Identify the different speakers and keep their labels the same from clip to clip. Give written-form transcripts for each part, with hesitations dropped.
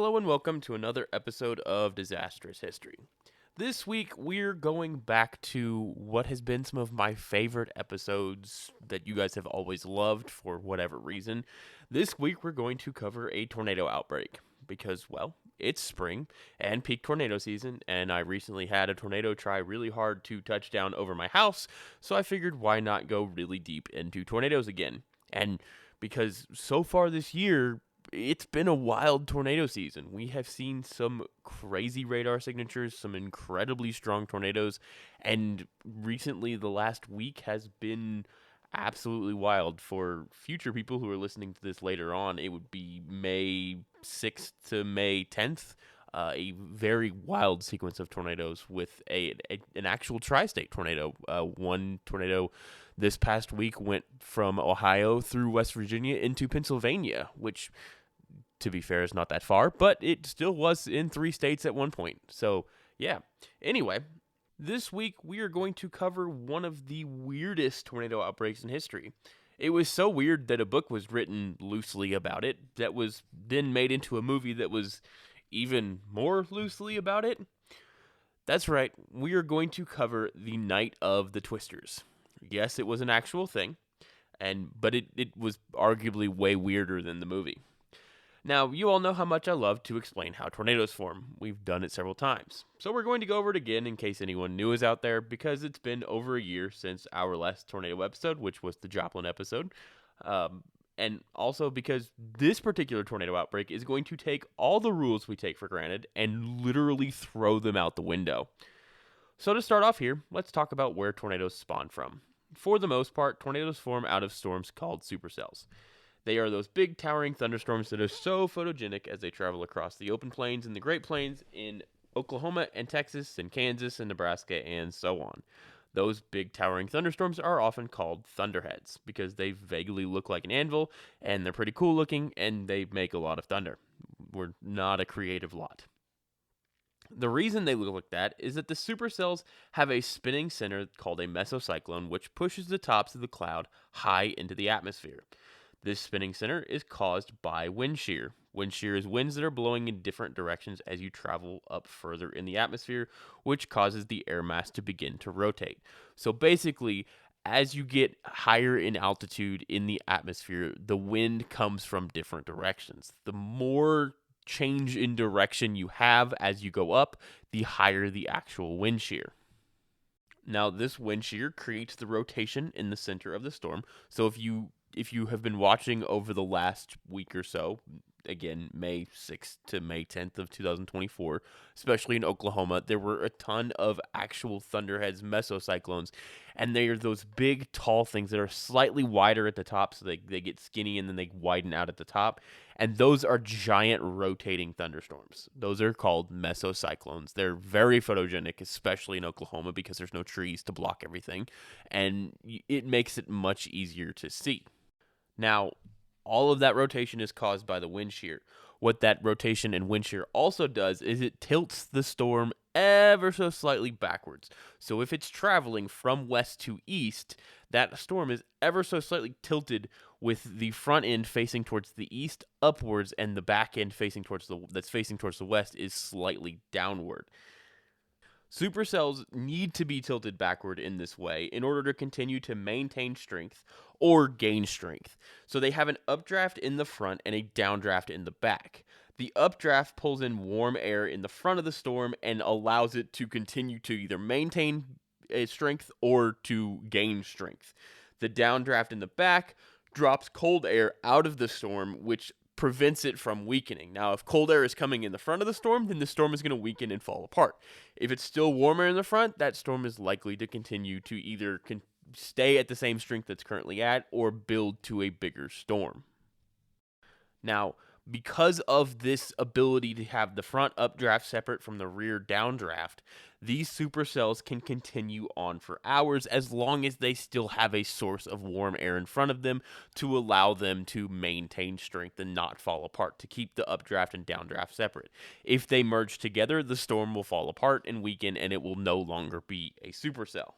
Speaker 1: Hello and welcome to another episode of Disastrous History. This week we're going back to what has been some of my favorite episodes that you guys have always loved for whatever reason. This week we're going to cover a tornado outbreak because, well, it's spring and peak tornado season, and I recently had a tornado try really hard to touch down over my house, so I figured why not go really deep into tornadoes again. And because so far this year, it's been a wild tornado season. We have seen some crazy radar signatures, some incredibly strong tornadoes, and recently the last week has been absolutely wild. For future people who are listening to this later on, it would be May 6th to May 10th. A very wild sequence of tornadoes with an actual tri-state tornado. One tornado this past week went from Ohio through West Virginia into Pennsylvania, which, to be fair, is not that far, but it still was in 3 states at one point. So, yeah. Anyway, this week we are going to cover one of the weirdest tornado outbreaks in history. It was so weird that a book was written loosely about it that was then made into a movie that was even more loosely about it. That's right, we are going to cover the Night of the Twisters. Yes, it was an actual thing, but it was arguably way weirder than the movie. Now, you all know how much I love to explain how tornadoes form. We've done it several times. So we're going to go over it again in case anyone new is out there, because it's been over a year since our last tornado episode, which was the Joplin episode. And also because this particular tornado outbreak is going to take all the rules we take for granted and literally throw them out the window. So to start off here, let's talk about where tornadoes spawn from. For the most part, tornadoes form out of storms called supercells. They are those big towering thunderstorms that are so photogenic as they travel across the open plains and the Great Plains in Oklahoma and Texas and Kansas and Nebraska and so on. Those big towering thunderstorms are often called thunderheads because they vaguely look like an anvil and they're pretty cool looking and they make a lot of thunder. We're not a creative lot. The reason they look like that is that the supercells have a spinning center called a mesocyclone, which pushes the tops of the cloud high into the atmosphere. This spinning center is caused by wind shear. Wind shear is winds that are blowing in different directions as you travel up further in the atmosphere, which causes the air mass to begin to rotate. So basically, as you get higher in altitude in the atmosphere, the wind comes from different directions. The more change in direction you have as you go up, the higher the actual wind shear. Now, this wind shear creates the rotation in the center of the storm. So if you have been watching over the last week or so, again, May 6th to May 10th of 2024, especially in Oklahoma, there were a ton of actual thunderheads, mesocyclones, and they are those big, tall things that are slightly wider at the top, so they get skinny and then they widen out at the top, and those are giant rotating thunderstorms. Those are called mesocyclones. They're very photogenic, especially in Oklahoma, because there's no trees to block everything, and it makes it much easier to see. Now, all of that rotation is caused by the wind shear. What that rotation and wind shear also does is it tilts the storm ever so slightly backwards. So if it's traveling from west to east, that storm is ever so slightly tilted, with the front end facing towards the east upwards and the back end facing towards the west is slightly downward. Supercells need to be tilted backward in this way in order to continue to maintain strength or gain strength. So they have an updraft in the front and a downdraft in the back. The updraft pulls in warm air in the front of the storm and allows it to continue to either maintain strength or to gain strength. The downdraft in the back drops cold air out of the storm, which prevents it from weakening. Now, if cold air is coming in the front of the storm, then the storm is going to weaken and fall apart. If it's still warmer in the front, that storm is likely to continue to either stay at the same strength it's currently at or build to a bigger storm. Now, because of this ability to have the front updraft separate from the rear downdraft, these supercells can continue on for hours as long as they still have a source of warm air in front of them to allow them to maintain strength and not fall apart, to keep the updraft and downdraft separate. If they merge together, the storm will fall apart and weaken, and it will no longer be a supercell.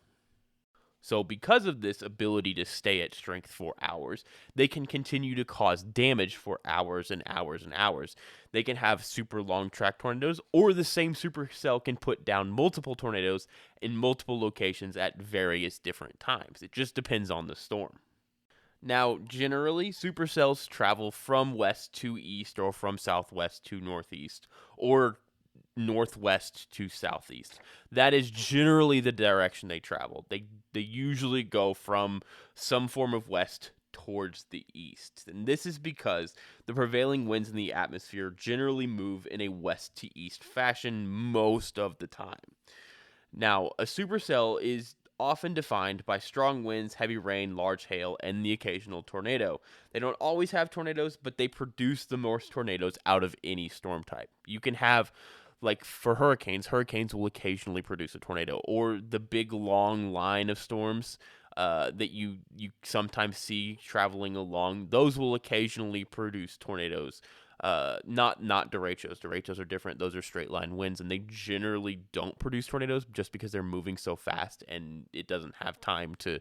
Speaker 1: So, because of this ability to stay at strength for hours, they can continue to cause damage for hours and hours and hours. They can have super long track tornadoes, or the same supercell can put down multiple tornadoes in multiple locations at various different times. It just depends on the storm. Now, generally, supercells travel from west to east, or from southwest to northeast, or northwest to southeast. That is generally the direction they travel. They usually go from some form of west towards the east. And this is because the prevailing winds in the atmosphere generally move in a west to east fashion most of the time. Now, a supercell is often defined by strong winds, heavy rain, large hail, and the occasional tornado. They don't always have tornadoes, but they produce the most tornadoes out of any storm type. You can have, like for hurricanes will occasionally produce a tornado, or the big long line of storms that you sometimes see traveling along. Those will occasionally produce tornadoes. Not derechos. Derechos are different. Those are straight line winds, and they generally don't produce tornadoes just because they're moving so fast and it doesn't have time to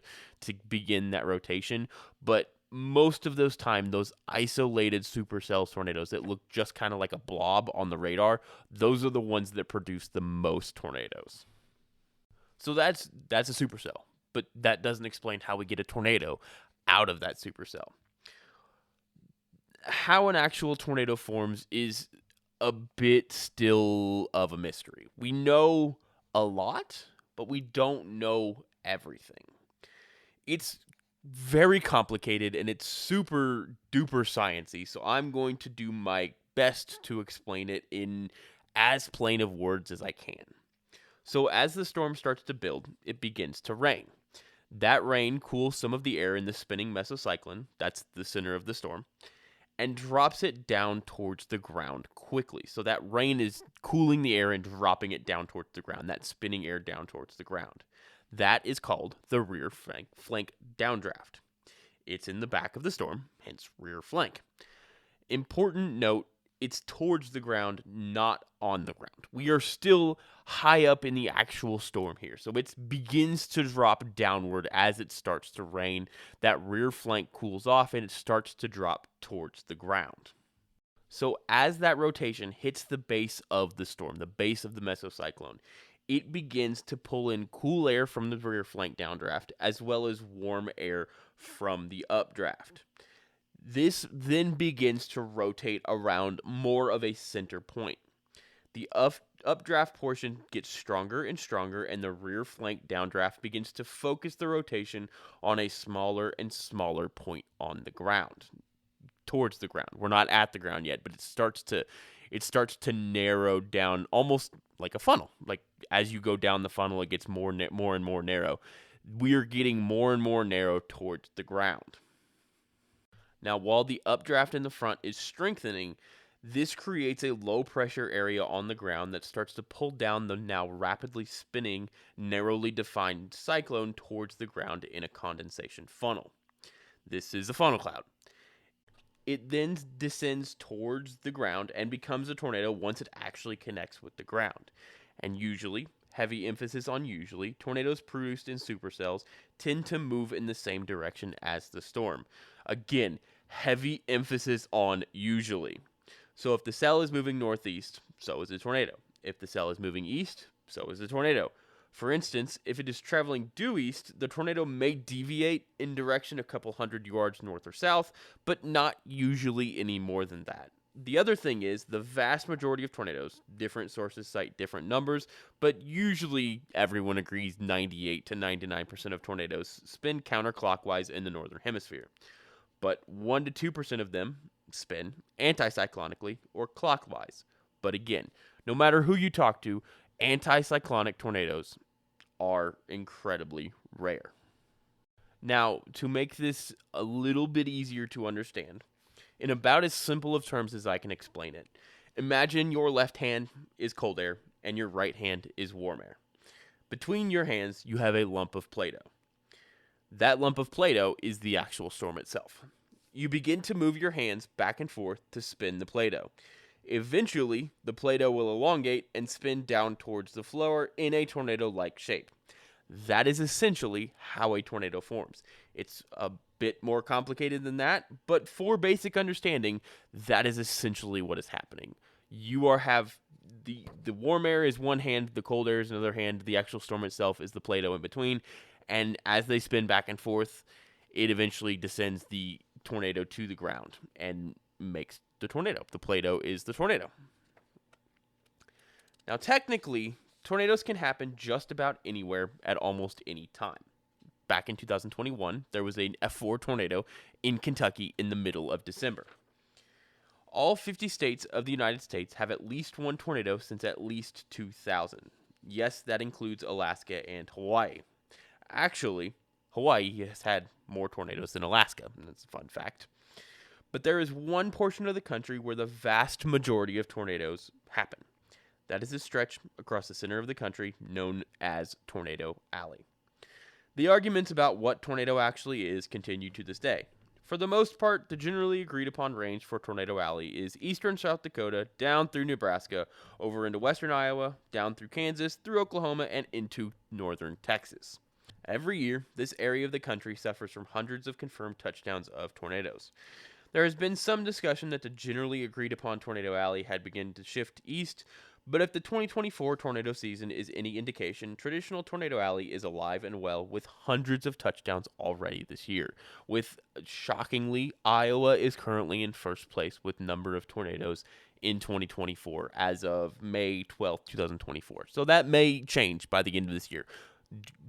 Speaker 1: begin that rotation. But most of those time, those isolated supercell tornadoes that look just kind of like a blob on the radar, those are the ones that produce the most tornadoes. So that's a supercell, but that doesn't explain how we get a tornado out of that supercell. How an actual tornado forms is a bit still of a mystery. We know a lot, but we don't know everything. It's very complicated and it's super duper sciencey, so I'm going to do my best to explain it in as plain of words as I can. So as the storm starts to build, it begins to rain. That rain cools some of the air in the spinning mesocyclone, that's the center of the storm, and drops it down towards the ground quickly. So that rain is cooling the air and dropping it down towards the ground, that spinning air down towards the ground. That is called the rear flank downdraft. It's in the back of the storm, hence rear flank. Important note, it's towards the ground, not on the ground. We are still high up in the actual storm here. So it begins to drop downward as it starts to rain. That rear flank cools off and it starts to drop towards the ground. So as that rotation hits the base of the storm, the base of the mesocyclone, it begins to pull in cool air from the rear flank downdraft as well as warm air from the updraft. This then begins to rotate around more of a center point. The updraft portion gets stronger and stronger, and the rear flank downdraft begins to focus the rotation on a smaller and smaller point on the ground, towards the ground. We're not at the ground yet, but it starts to narrow down almost like a funnel. Like as you go down the funnel, it gets more and more narrow. We're getting more and more narrow towards the ground. Now, while the updraft in the front is strengthening, this creates a low pressure area on the ground that starts to pull down the now rapidly spinning, narrowly defined cyclone towards the ground in a condensation funnel. This is a funnel cloud. It then descends towards the ground and becomes a tornado once it actually connects with the ground. And usually, heavy emphasis on usually, tornadoes produced in supercells tend to move in the same direction as the storm. Again, heavy emphasis on usually. So if the cell is moving northeast, so is the tornado. If the cell is moving east, so is the tornado. For instance, if it is traveling due east, the tornado may deviate in direction a couple hundred yards north or south, but not usually any more than that. The other thing is, the vast majority of tornadoes, different sources cite different numbers, but usually everyone agrees 98 to 99% of tornadoes spin counterclockwise in the northern hemisphere. But 1 to 2% of them spin anticyclonically or clockwise. But again, no matter who you talk to, anticyclonic tornadoes are incredibly rare. Now, to make this a little bit easier to understand, in about as simple of terms as I can explain it, imagine your left hand is cold air and your right hand is warm air. Between your hands, you have a lump of Play-Doh. That lump of Play-Doh is the actual storm itself. You begin to move your hands back and forth to spin the Play-Doh. Eventually, the Play-Doh will elongate and spin down towards the floor in a tornado-like shape. That is essentially how a tornado forms. It's a bit more complicated than that, but for basic understanding, that is essentially what is happening. Have the warm air is one hand, the cold air is another hand, the actual storm itself is the Play-Doh in between, and as they spin back and forth, it eventually descends the tornado to the ground and makes the tornado. The Play-Doh is the tornado. Now, technically, tornadoes can happen just about anywhere at almost any time. Back in 2021, there was an F4 tornado in Kentucky in the middle of December. All 50 states of the United States have at least one tornado since at least 2000. Yes, that includes Alaska and Hawaii. Actually, Hawaii has had more tornadoes than Alaska, and that's a fun fact. But there is one portion of the country where the vast majority of tornadoes happen. That is a stretch across the center of the country known as Tornado Alley. The arguments about what tornado actually is continue to this day. For the most part, the generally agreed upon range for Tornado Alley is eastern South Dakota, down through Nebraska, over into western Iowa, down through Kansas, through Oklahoma, and into northern Texas. Every year, this area of the country suffers from hundreds of confirmed touchdowns of tornadoes. There has been some discussion that the generally agreed upon Tornado Alley had begun to shift east, but if the 2024 tornado season is any indication, traditional Tornado Alley is alive and well with hundreds of touchdowns already this year. With, shockingly, Iowa is currently in first place with number of tornadoes in 2024 as of May 12th, 2024. So that may change by the end of this year.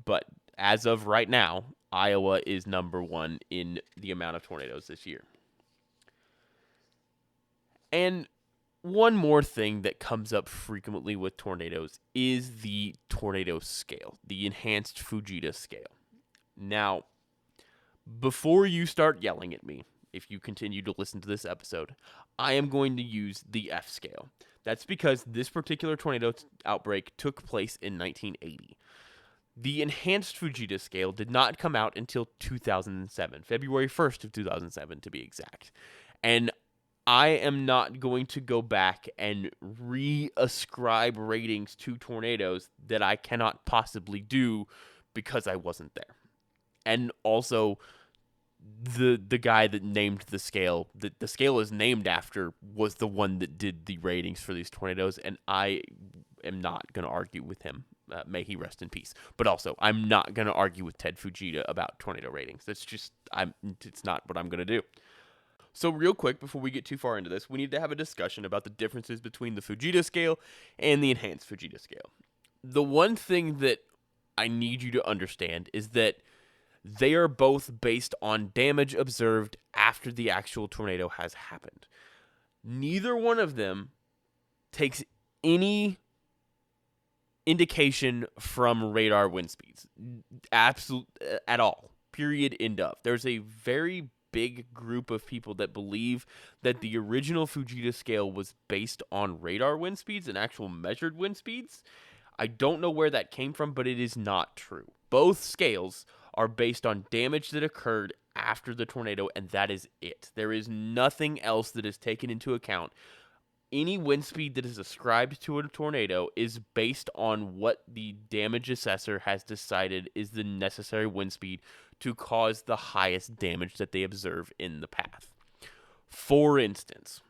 Speaker 1: But as of right now, Iowa is number one in the amount of tornadoes this year. And one more thing that comes up frequently with tornadoes is the tornado scale, the enhanced Fujita scale. Now, before you start yelling at me, if you continue to listen to this episode, I am going to use the F scale. That's because this particular tornado outbreak took place in 1980. The enhanced Fujita scale did not come out until 2007, February 1st of 2007 to be exact. And I am not going to go back and reascribe ratings to tornadoes that I cannot possibly do because I wasn't there. And also, the guy that named the scale, that the scale is named after, was the one that did the ratings for these tornadoes, and I am not going to argue with him. May he rest in peace. But also, I'm not going to argue with Ted Fujita about tornado ratings. It's not what I'm going to do. So real quick, before we get too far into this, we need to have a discussion about the differences between the Fujita scale and the enhanced Fujita scale. The one thing that I need you to understand is that they are both based on damage observed after the actual tornado has happened. Neither one of them takes any indication from radar wind speeds. Absolute at all. Period. End of. There's a very big group of people that believe that the original Fujita scale was based on radar wind speeds and actual measured wind speeds. I don't know where that came from, but it is not true. Both scales are based on damage that occurred after the tornado, and that is it. There is nothing else that is taken into account. Any wind speed that is ascribed to a tornado is based on what the damage assessor has decided is the necessary wind speed to cause the highest damage that they observe in the path. For instance,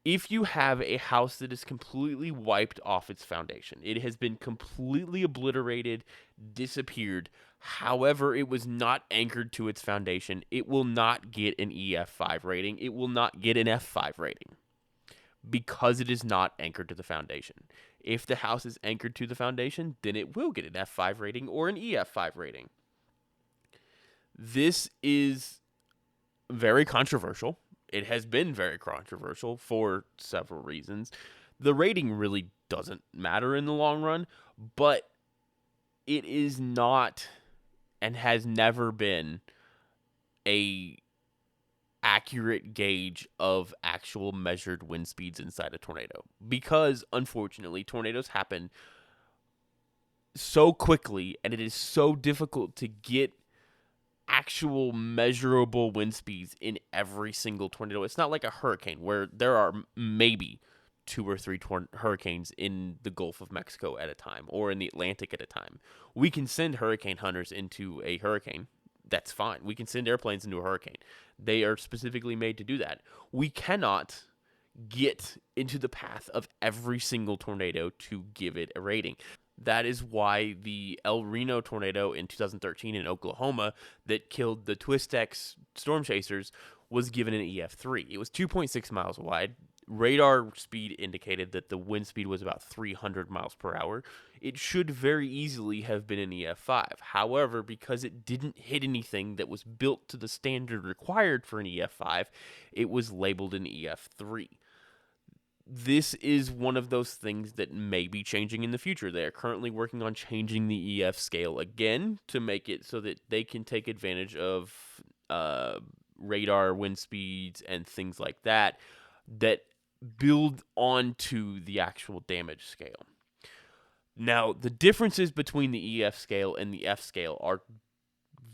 Speaker 1: if you have a house that is completely wiped off its foundation, it has been completely obliterated, disappeared, however, it was not anchored to its foundation, it will not get an EF5 rating, it will not get an F5 rating, because it is not anchored to the foundation. If the house is anchored to the foundation, then it will get an F5 rating or an EF5 rating. This is very controversial. It has been very controversial for several reasons. The rating really doesn't matter in the long run, but it is not and has never been a accurate gauge of actual measured wind speeds inside a tornado, because unfortunately tornadoes happen so quickly and it is so difficult to get actual measurable wind speeds in every single tornado. It's not like a hurricane where there are maybe 2 or 3 hurricanes in the Gulf of Mexico at a time or in the Atlantic at a time. We can send hurricane hunters into a hurricane. That's fine. We can send airplanes into a hurricane. They are specifically made to do that. We cannot get into the path of every single tornado to give it a rating. That is why the El Reno tornado in 2013 in Oklahoma that killed the Twistex storm chasers was given an EF3. It was 2.6 miles wide. Radar speed indicated that the wind speed was about 300 miles per hour. It should very easily have been an EF5. However, because it didn't hit anything that was built to the standard required for an EF5, it was labeled an EF3. This is one of those things that may be changing in the future. They are currently working on changing the EF scale again to make it so that they can take advantage of radar wind speeds and things like that that build onto the actual damage scale. Now, the differences between the EF scale and the F scale are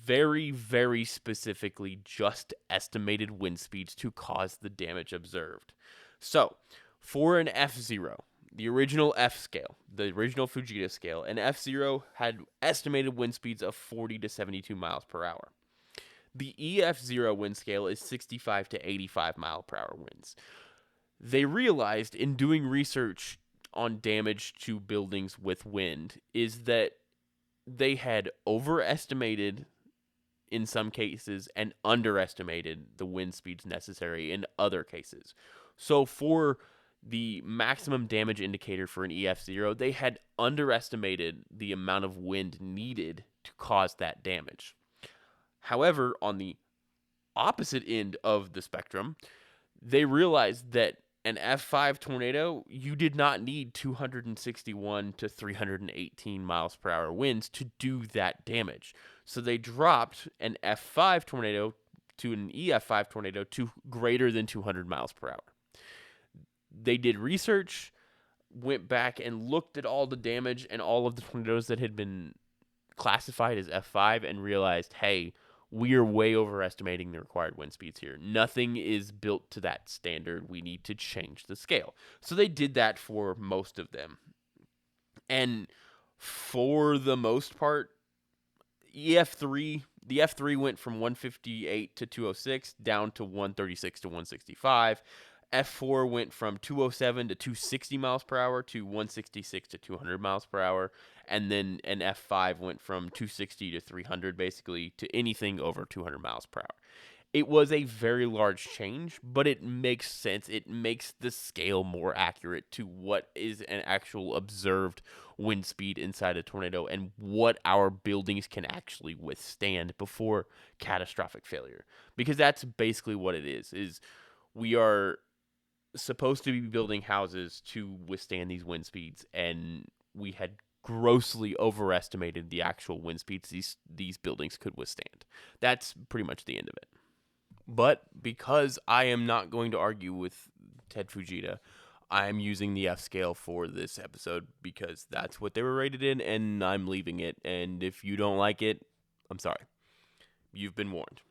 Speaker 1: very, very specifically just estimated wind speeds to cause the damage observed. So, for an F0, the original F scale, the original Fujita scale, an F0 had estimated wind speeds of 40 to 72 miles per hour. The EF0 wind scale is 65 to 85 mile per hour winds. They realized in doing research on damage to buildings with wind is that they had overestimated in some cases and underestimated the wind speeds necessary in other cases. So for the maximum damage indicator for an EF0, they had underestimated the amount of wind needed to cause that damage. However, on the opposite end of the spectrum, they realized that an F5 tornado, you did not need 261 to 318 miles per hour winds to do that damage. So they dropped an F5 tornado to an EF5 tornado to greater than 200 miles per hour. They did research, went back and looked at all the damage and all of the tornadoes that had been classified as F5 and realized, hey, we are way overestimating the required wind speeds here. Nothing is built to that standard. We need to change the scale. So they did that for most of them. And for the most part, the F3 went from 158 to 206 down to 136 to 165. F4 went from 207 to 260 miles per hour to 166 to 200 miles per hour. And then an F5 went from 260 to 300 basically to anything over 200 miles per hour. It was a very large change, but it makes sense. It makes the scale more accurate to what is an actual observed wind speed inside a tornado and what our buildings can actually withstand before catastrophic failure. Because that's basically what it is we are supposed to be building houses to withstand these wind speeds, and we had grossly overestimated the actual wind speeds these buildings could withstand. That's pretty much the end of it. But because I am not going to argue with Ted Fujita, I'm using the F scale for this episode because that's what they were rated in, and I'm leaving it. And if you don't like it, I'm sorry. You've been warned.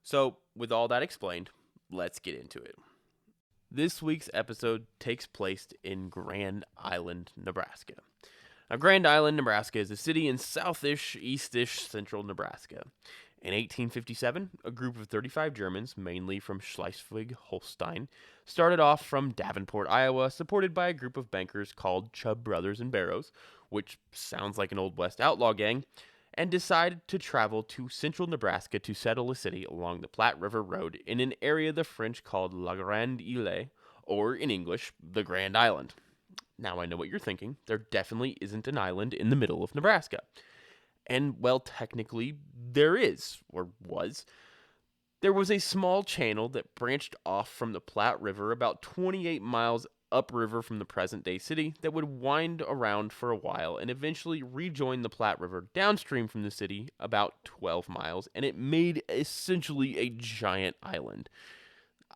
Speaker 1: So, with all that explained, let's get into it. This week's episode takes place in Grand Island, Nebraska. Now, Grand Island, Nebraska is a city in southish, eastish, central Nebraska. In 1857, a group of 35 Germans, mainly from Schleswig-Holstein, started off from Davenport, Iowa, supported by a group of bankers called Chubb Brothers and Barrows, which sounds like an Old West outlaw gang, and decided to travel to central Nebraska to settle a city along the Platte River Road in an area the French called La Grande Ile, or in English, the Grand Island. Now I know what you're thinking. There definitely isn't an island in the middle of Nebraska. And, well, technically, there is, or was. There was a small channel that branched off from the Platte River about 28 miles upriver from the present-day city that would wind around for a while and eventually rejoin the Platte River downstream from the city about 12 miles, and it made essentially a giant island.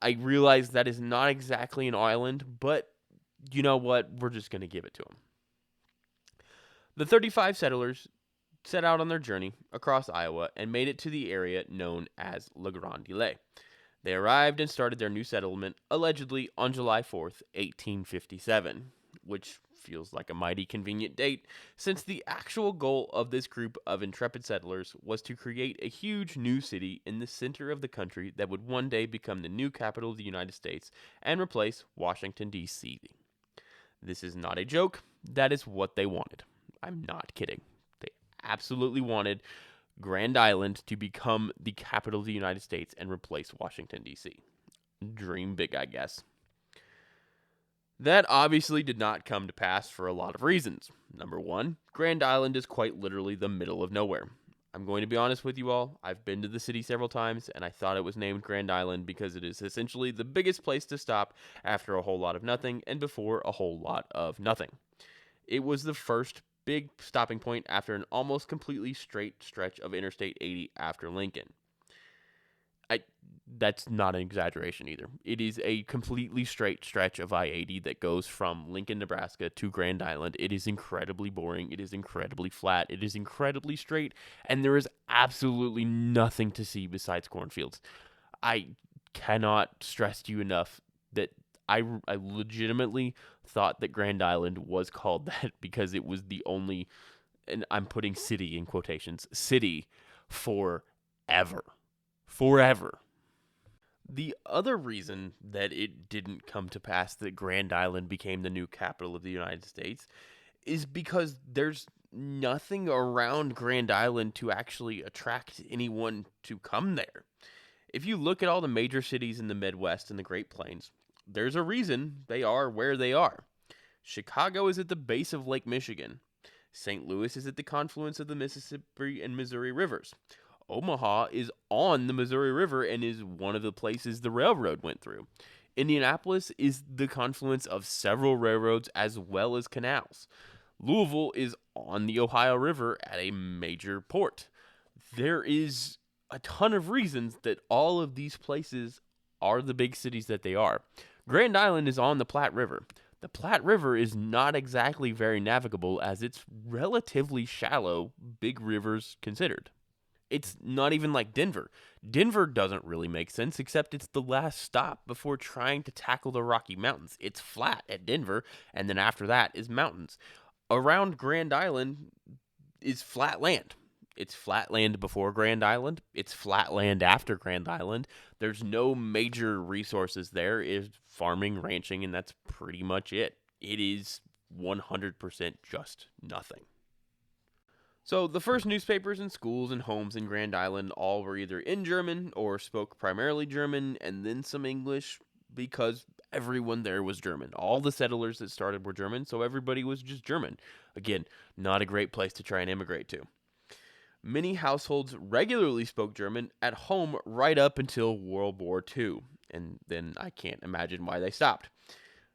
Speaker 1: I realize that is not exactly an island, but you know what? We're just going to give it to them. The 35 settlers set out on their journey across Iowa and made it to the area known as La Grande Ile. They arrived and started their new settlement, allegedly on July 4th, 1857, which feels like a mighty convenient date, since the actual goal of this group of intrepid settlers was to create a huge new city in the center of the country that would one day become the new capital of the United States and replace Washington, D.C. This is not a joke. That is what they wanted. I'm not kidding. They absolutely wanted Grand Island to become the capital of the United States and replace Washington, D.C. Dream big, I guess. That obviously did not come to pass for a lot of reasons. Number one, Grand Island is quite literally the middle of nowhere. I'm going to be honest with you all, I've been to the city several times, and I thought it was named Grand Island because it is essentially the biggest place to stop after a whole lot of nothing and before a whole lot of nothing. It was the first big stopping point after an almost completely straight stretch of Interstate 80 after Lincoln. That's not an exaggeration either. It is a completely straight stretch of I-80 that goes from Lincoln, Nebraska to Grand Island. It is incredibly boring. It is incredibly flat. It is incredibly straight. And there is absolutely nothing to see besides cornfields. I cannot stress to you enough that I legitimately thought that Grand Island was called that because it was the only, and I'm putting city in quotations, city forever. Forever. The other reason that it didn't come to pass that Grand Island became the new capital of the United States is because there's nothing around Grand Island to actually attract anyone to come there. If you look at all the major cities in the Midwest and the Great Plains, there's a reason they are where they are. Chicago is at the base of Lake Michigan. St. Louis is at the confluence of the Mississippi and Missouri rivers. Omaha is on the Missouri River and is one of the places the railroad went through. Indianapolis is the confluence of several railroads as well as canals. Louisville is on the Ohio River at a major port. There is a ton of reasons that all of these places are the big cities that they are. Grand Island is on the Platte River. The Platte River is not exactly very navigable as it's relatively shallow, big rivers considered. It's not even like Denver. Denver doesn't really make sense, except it's the last stop before trying to tackle the Rocky Mountains. It's flat at Denver, and then after that is mountains. Around Grand Island is flat land. It's flat land before Grand Island. It's flat land after Grand Island. There's no major resources there. It's farming, ranching, and that's pretty much it. It is 100% just nothing. So the first newspapers and schools and homes in Grand Island all were either in German or spoke primarily German and then some English because everyone there was German. All the settlers that started were German, so everybody was just German. Again, not a great place to try and immigrate to. Many households regularly spoke German at home right up until World War II, and then I can't imagine why they stopped.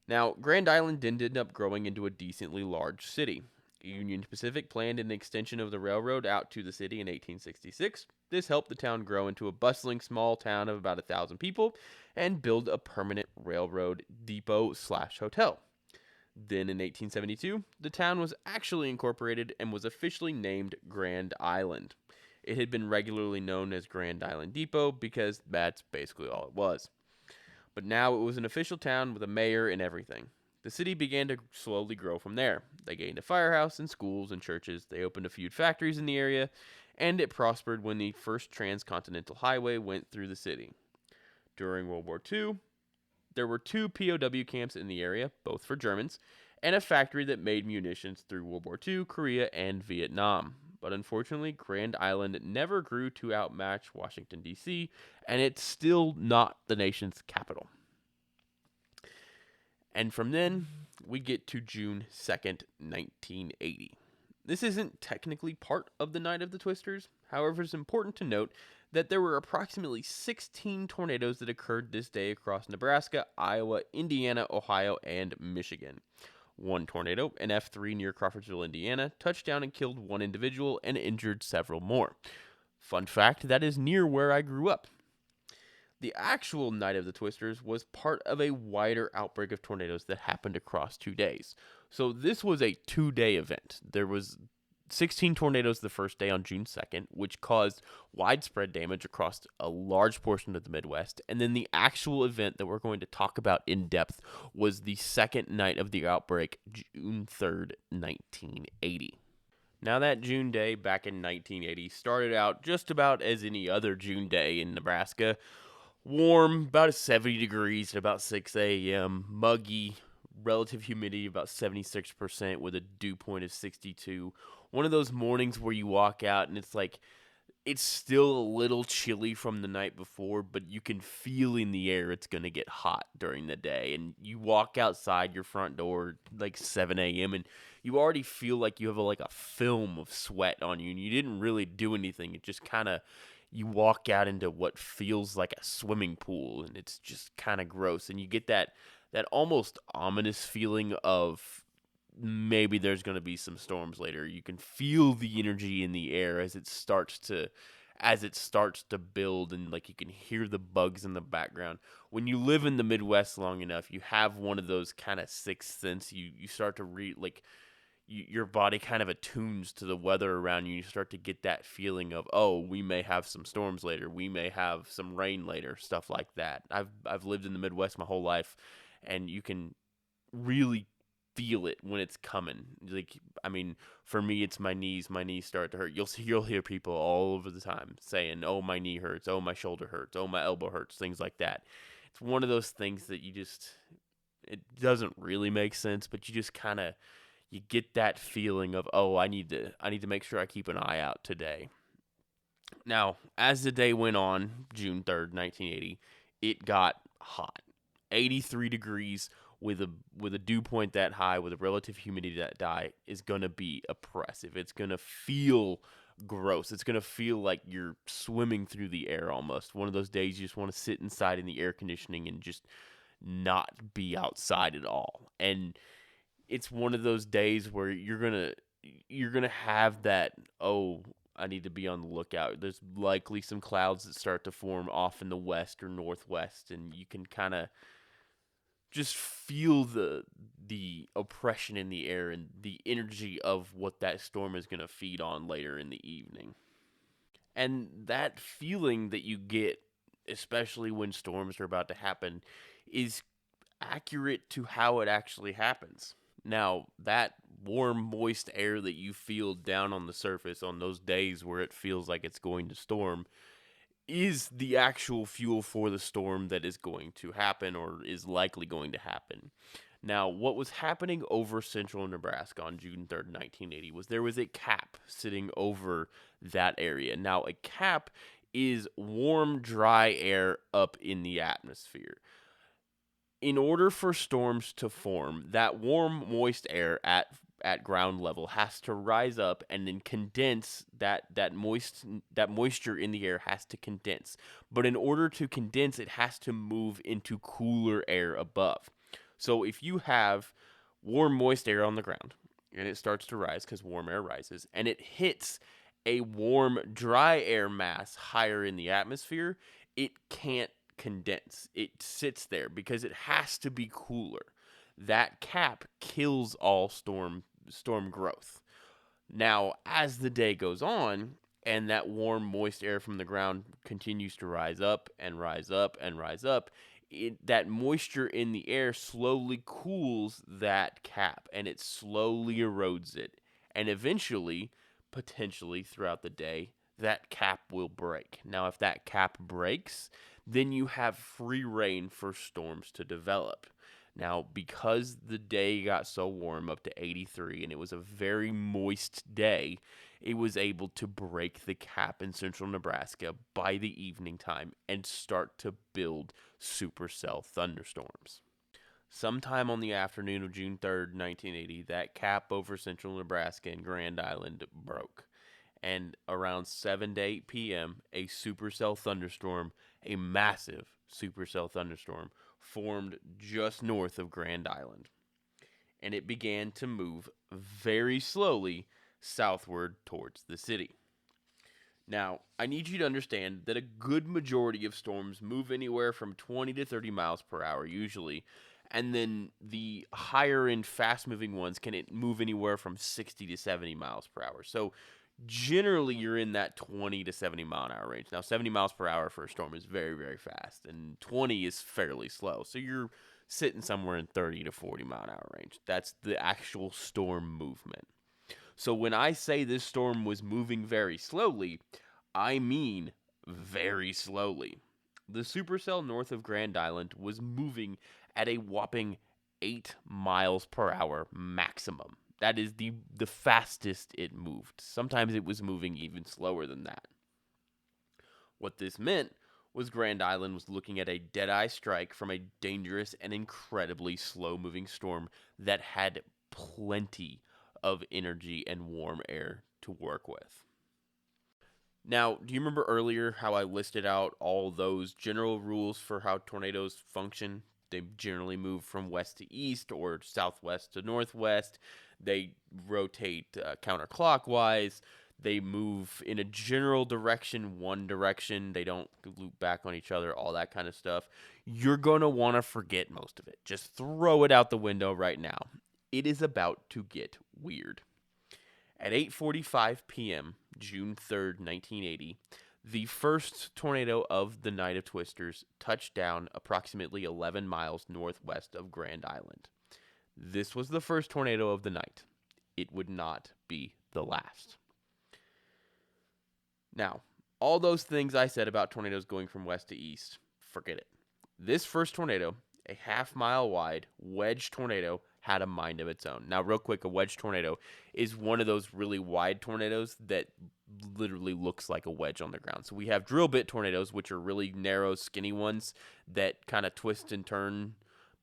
Speaker 1: Now, Grand Island did end up growing into a decently large city. Union Pacific planned an extension of the railroad out to the city in 1866. This helped the town grow into a bustling small town of about 1,000 people and build a permanent railroad depot/hotel. Then in 1872, the town was actually incorporated and was officially named Grand Island. It had been regularly known as Grand Island Depot because that's basically all it was. But now it was an official town with a mayor and everything. The city began to slowly grow from there. They gained a firehouse and schools and churches. They opened a few factories in the area, and it prospered when the first transcontinental highway went through the city. During World War II, there were 2 POW camps in the area, both for Germans, and a factory that made munitions through World War II, Korea, and Vietnam. But unfortunately, Grand Island never grew to outmatch Washington, D.C., and it's still not the nation's capital. And from then, we get to June 2nd, 1980. This isn't technically part of the Night of the Twisters. However, it's important to note that there were approximately 16 tornadoes that occurred this day across Nebraska, Iowa, Indiana, Ohio, and Michigan. One tornado, an F3 near Crawfordsville, Indiana, touched down and killed one individual and injured several more. Fun fact, that is near where I grew up. The actual Night of the Twisters was part of a wider outbreak of tornadoes that happened across 2 days. So this was a 2-day event. There was 16 tornadoes the first day on June 2nd, which caused widespread damage across a large portion of the Midwest. And then the actual event that we're going to talk about in depth was the second night of the outbreak, June 3rd, 1980. Now, that June day back in 1980 started out just about as any other June day in Nebraska. Warm, about 70 degrees at about 6 a.m., muggy, relative humidity about 76% with a dew point of 62. One of those mornings where you walk out and it's like, it's still a little chilly from the night before, but you can feel in the air it's going to get hot during the day. And you walk outside your front door like 7 a.m. and you already feel like you have like a film of sweat on you, and you didn't really do anything. It just kind of, you walk out into what feels like a swimming pool, and it's just kind of gross. And you get that almost ominous feeling of maybe there's going to be some storms later. You can feel the energy in the air as it starts to build, and like you can hear the bugs in the background. When you live in the Midwest long enough, you have one of those kind of sixth sense. You start to read like your body kind of attunes to the weather around you. You start to get that feeling of, oh, we may have some storms later. We may have some rain later, stuff like that. I've lived in the Midwest my whole life, and you can really feel it when it's coming. Like, I mean, for me, it's my knees. My knees start to hurt. You'll hear people all over the time saying, "Oh, my knee hurts. Oh, my shoulder hurts. Oh, my elbow hurts." Things like that. It's one of those things that it doesn't really make sense, but you just kind of, you get that feeling of, oh, I need to make sure I keep an eye out today. Now, as the day went on, June 3rd, 1980, it got hot. 83 degrees with a dew point that high, with a relative humidity that high, is going to be oppressive. It's going to feel gross. It's going to feel like you're swimming through the air almost. One of those days you just want to sit inside in the air conditioning and just not be outside at all. And it's one of those days where you're gonna have that, oh, I need to be on the lookout. There's likely some clouds that start to form off in the west or northwest, and you can kind of just feel the oppression in the air and the energy of what that storm is going to feed on later in the evening. And that feeling that you get, especially when storms are about to happen, is accurate to how it actually happens. Now, that warm, moist air that you feel down on the surface on those days where it feels like it's going to storm is the actual fuel for the storm that is going to happen or is likely going to happen. Now, what was happening over central Nebraska on June 3rd, 1980 was there was a cap sitting over that area. Now, a cap is warm, dry air up in the atmosphere. In order for storms to form, that warm, moist air at ground level has to rise up and then condense. That moisture in the air has to condense. But in order to condense, it has to move into cooler air above. So if you have warm, moist air on the ground and it starts to rise because warm air rises, and it hits a warm, dry air mass higher in the atmosphere, it can't condense. It sits there because it has to be cooler. That cap kills all storm growth. Now, as the day goes on and that warm, moist air from the ground continues to rise up and rise up and rise up, that moisture in the air slowly cools that cap, and it slowly erodes it. And eventually, potentially throughout the day, that cap will break. Now, if that cap breaks, then you have free reign for storms to develop. Now, because the day got so warm, up to 83, and it was a very moist day, it was able to break the cap in central Nebraska by the evening time and start to build supercell thunderstorms. Sometime on the afternoon of June 3rd, 1980, that cap over central Nebraska and Grand Island broke. And around 7 to 8 p.m., a supercell thunderstorm, a massive supercell thunderstorm, formed just north of Grand Island. And it began to move very slowly southward towards the city. Now, I need you to understand that a good majority of storms move anywhere from 20 to 30 miles per hour usually, And then the higher end fast moving ones can move anywhere from 60 to 70 miles per hour. So generally you're in that 20 to 70 mile an hour range. Now 70 miles per hour for a storm is very, very fast, and 20 is fairly slow. So you're sitting somewhere in 30 to 40 mile an hour range. That's the actual storm movement. So when I say this storm was moving very slowly, I mean very slowly. The supercell north of Grand Island was moving at a whopping 8 miles per hour maximum. That is the fastest it moved. Sometimes it was moving even slower than that. What this meant was Grand Island was looking at a dead-eye strike from a dangerous and incredibly slow-moving storm that had plenty of energy and warm air to work with. Now, do you remember earlier how I listed out all those general rules for how tornadoes function? They generally move from west to east or southwest to northwest. They rotate counterclockwise. They move in a general direction, one direction. They don't loop back on each other, all that kind of stuff. You're going to want to forget most of it. Just throw it out the window right now. It is about to get weird. At 8:45 p.m., June 3rd, 1980, the first tornado of the Night of Twisters touched down approximately 11 miles northwest of Grand Island. This was the first tornado of the night. It would not be the last. Now, all those things I said about tornadoes going from west to east, forget it. This first tornado, a half-mile wide wedge tornado, had a mind of its own. Now, real quick, a wedge tornado is one of those really wide tornadoes that literally looks like a wedge on the ground. So we have drill bit tornadoes, which are really narrow, skinny ones that kind of twist and turn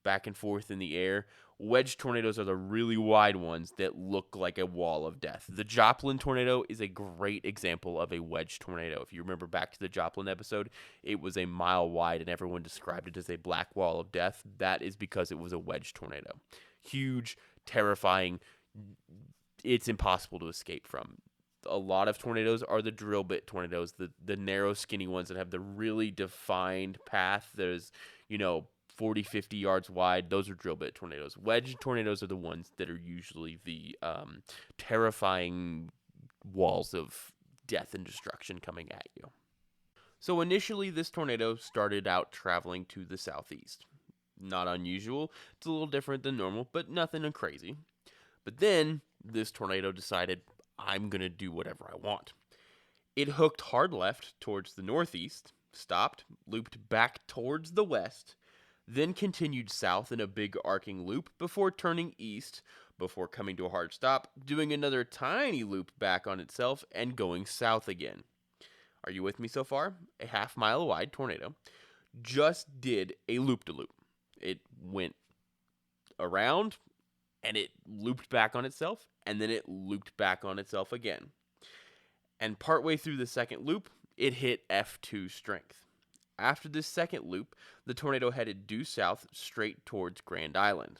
Speaker 1: back and forth in the air. Wedge tornadoes are the really wide ones that look like a wall of death. The Joplin tornado is a great example of a wedge tornado. If you remember back to the Joplin episode, it was a mile wide and everyone described it as a black wall of death. That is because it was a wedge tornado. Huge, terrifying, it's impossible to escape from. A lot of tornadoes are the drill bit tornadoes, the narrow, skinny ones that have the really defined path. There's, 40, 50 yards wide. Those are drill bit tornadoes. Wedge tornadoes are the ones that are usually the terrifying walls of death and destruction coming at you. So initially, this tornado started out traveling to the southeast. Not unusual. It's a little different than normal, but nothing crazy. But then, this tornado decided, I'm going to do whatever I want. It hooked hard left towards the northeast, stopped, looped back towards the west, then continued south in a big arcing loop before turning east, before coming to a hard stop, doing another tiny loop back on itself, and going south again. Are you with me so far? A half-mile wide tornado just did a loop-de-loop. It went around, and it looped back on itself, and then it looped back on itself again. And partway through the second loop, it hit F2 strength. After this second loop, the tornado headed due south straight towards Grand Island.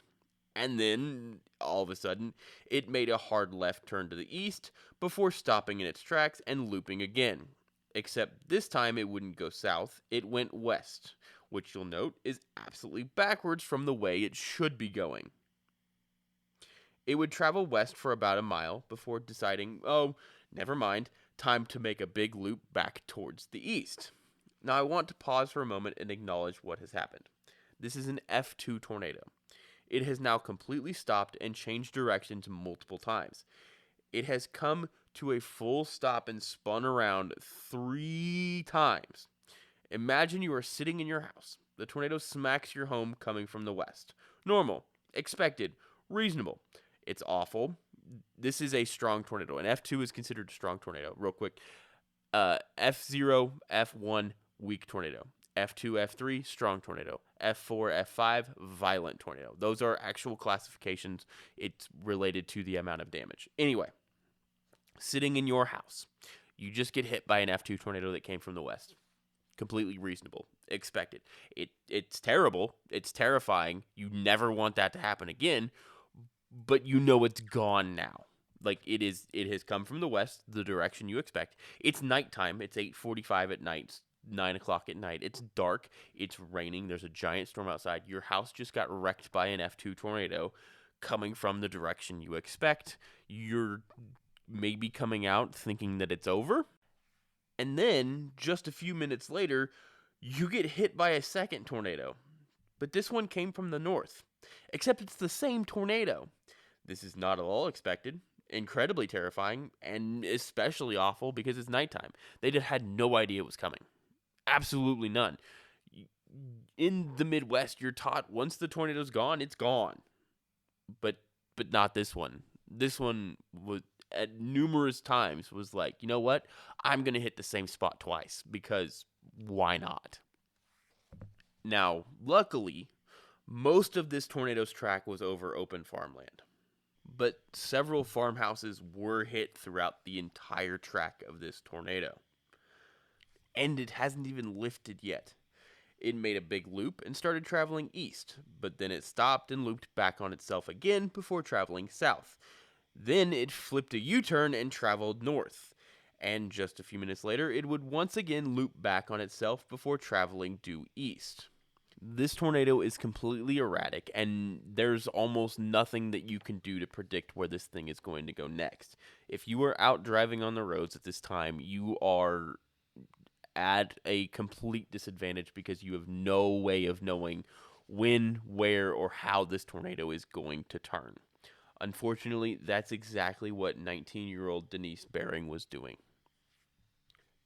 Speaker 1: And then, all of a sudden, it made a hard left turn to the east before stopping in its tracks and looping again. Except this time it wouldn't go south, it went west, which you'll note is absolutely backwards from the way it should be going. It would travel west for about a mile before deciding, never mind, time to make a big loop back towards the east. Now I want to pause for a moment and acknowledge what has happened. This is an F2 tornado. It has now completely stopped and changed directions multiple times. It has come to a full stop and spun around 3 times. Imagine you are sitting in your house. The tornado smacks your home coming from the west. Normal, expected, reasonable. It's awful. This is a strong tornado. An F2 is considered a strong tornado. Real quick. F0, F1, weak tornado. F2, F3, strong tornado. F4, F5, violent tornado. Those are actual classifications. It's related to the amount of damage. Anyway, sitting in your house, you just get hit by an F2 tornado that came from the west. Completely reasonable. Expected. It's terrible. It's terrifying. You never want that to happen again, but you know it's gone now. Like it has come from the west, the direction you expect. It's nighttime. It's 8:45 at night. 9 o'clock at night. It's dark. It's raining. There's a giant storm outside. Your house just got wrecked by an F2 tornado coming from the direction you expect. You're maybe coming out thinking that it's over. And then, just a few minutes later, you get hit by a second tornado. But this one came from the north. Except it's the same tornado. This is not at all expected, incredibly terrifying, and especially awful because it's nighttime. They just had no idea it was coming. Absolutely none. In the Midwest, you're taught once the tornado's gone, it's gone. But not this one. This one was at numerous times was like, you know what? I'm going to hit the same spot twice because why not? Now, luckily, most of this tornado's track was over open farmland, but several farmhouses were hit throughout the entire track of this tornado. And it hasn't even lifted yet. It made a big loop and started traveling east, but then it stopped and looped back on itself again before traveling south. Then it flipped a U-turn and traveled north. And just a few minutes later, it would once again loop back on itself before traveling due east. This tornado is completely erratic, and there's almost nothing that you can do to predict where this thing is going to go next. If you are out driving on the roads at this time, you are at a complete disadvantage because you have no way of knowing when, where, or how this tornado is going to turn. Unfortunately, that's exactly what 19-year-old Denise Bering was doing.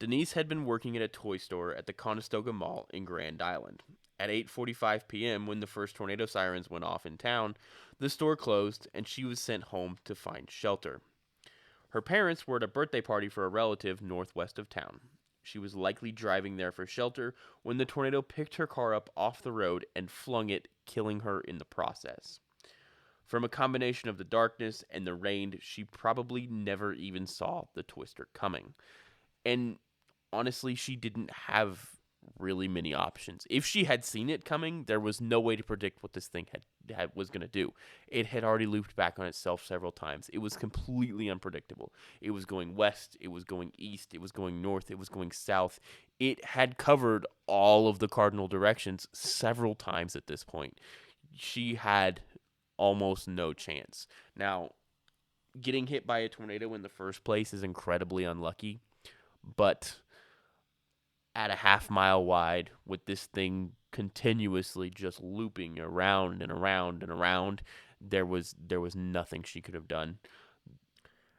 Speaker 1: Denise had been working at a toy store at the Conestoga Mall in Grand Island. At 8:45 p.m., when the first tornado sirens went off in town, the store closed and she was sent home to find shelter. Her parents were at a birthday party for a relative northwest of town. She was likely driving there for shelter when the tornado picked her car up off the road and flung it, killing her in the process. From a combination of the darkness and the rain, she probably never even saw the twister coming. And honestly, she didn't have really many options. If she had seen it coming, there was no way to predict what this thing was going to do. It had already looped back on itself several times. It was completely unpredictable. It was going west, it was going east, it was going north, it was going south. It had covered all of the cardinal directions several times at this point. She had almost no chance. Now, getting hit by a tornado in the first place is incredibly unlucky, but at a half-mile wide, with this thing continuously just looping around and around and around, there was nothing she could have done.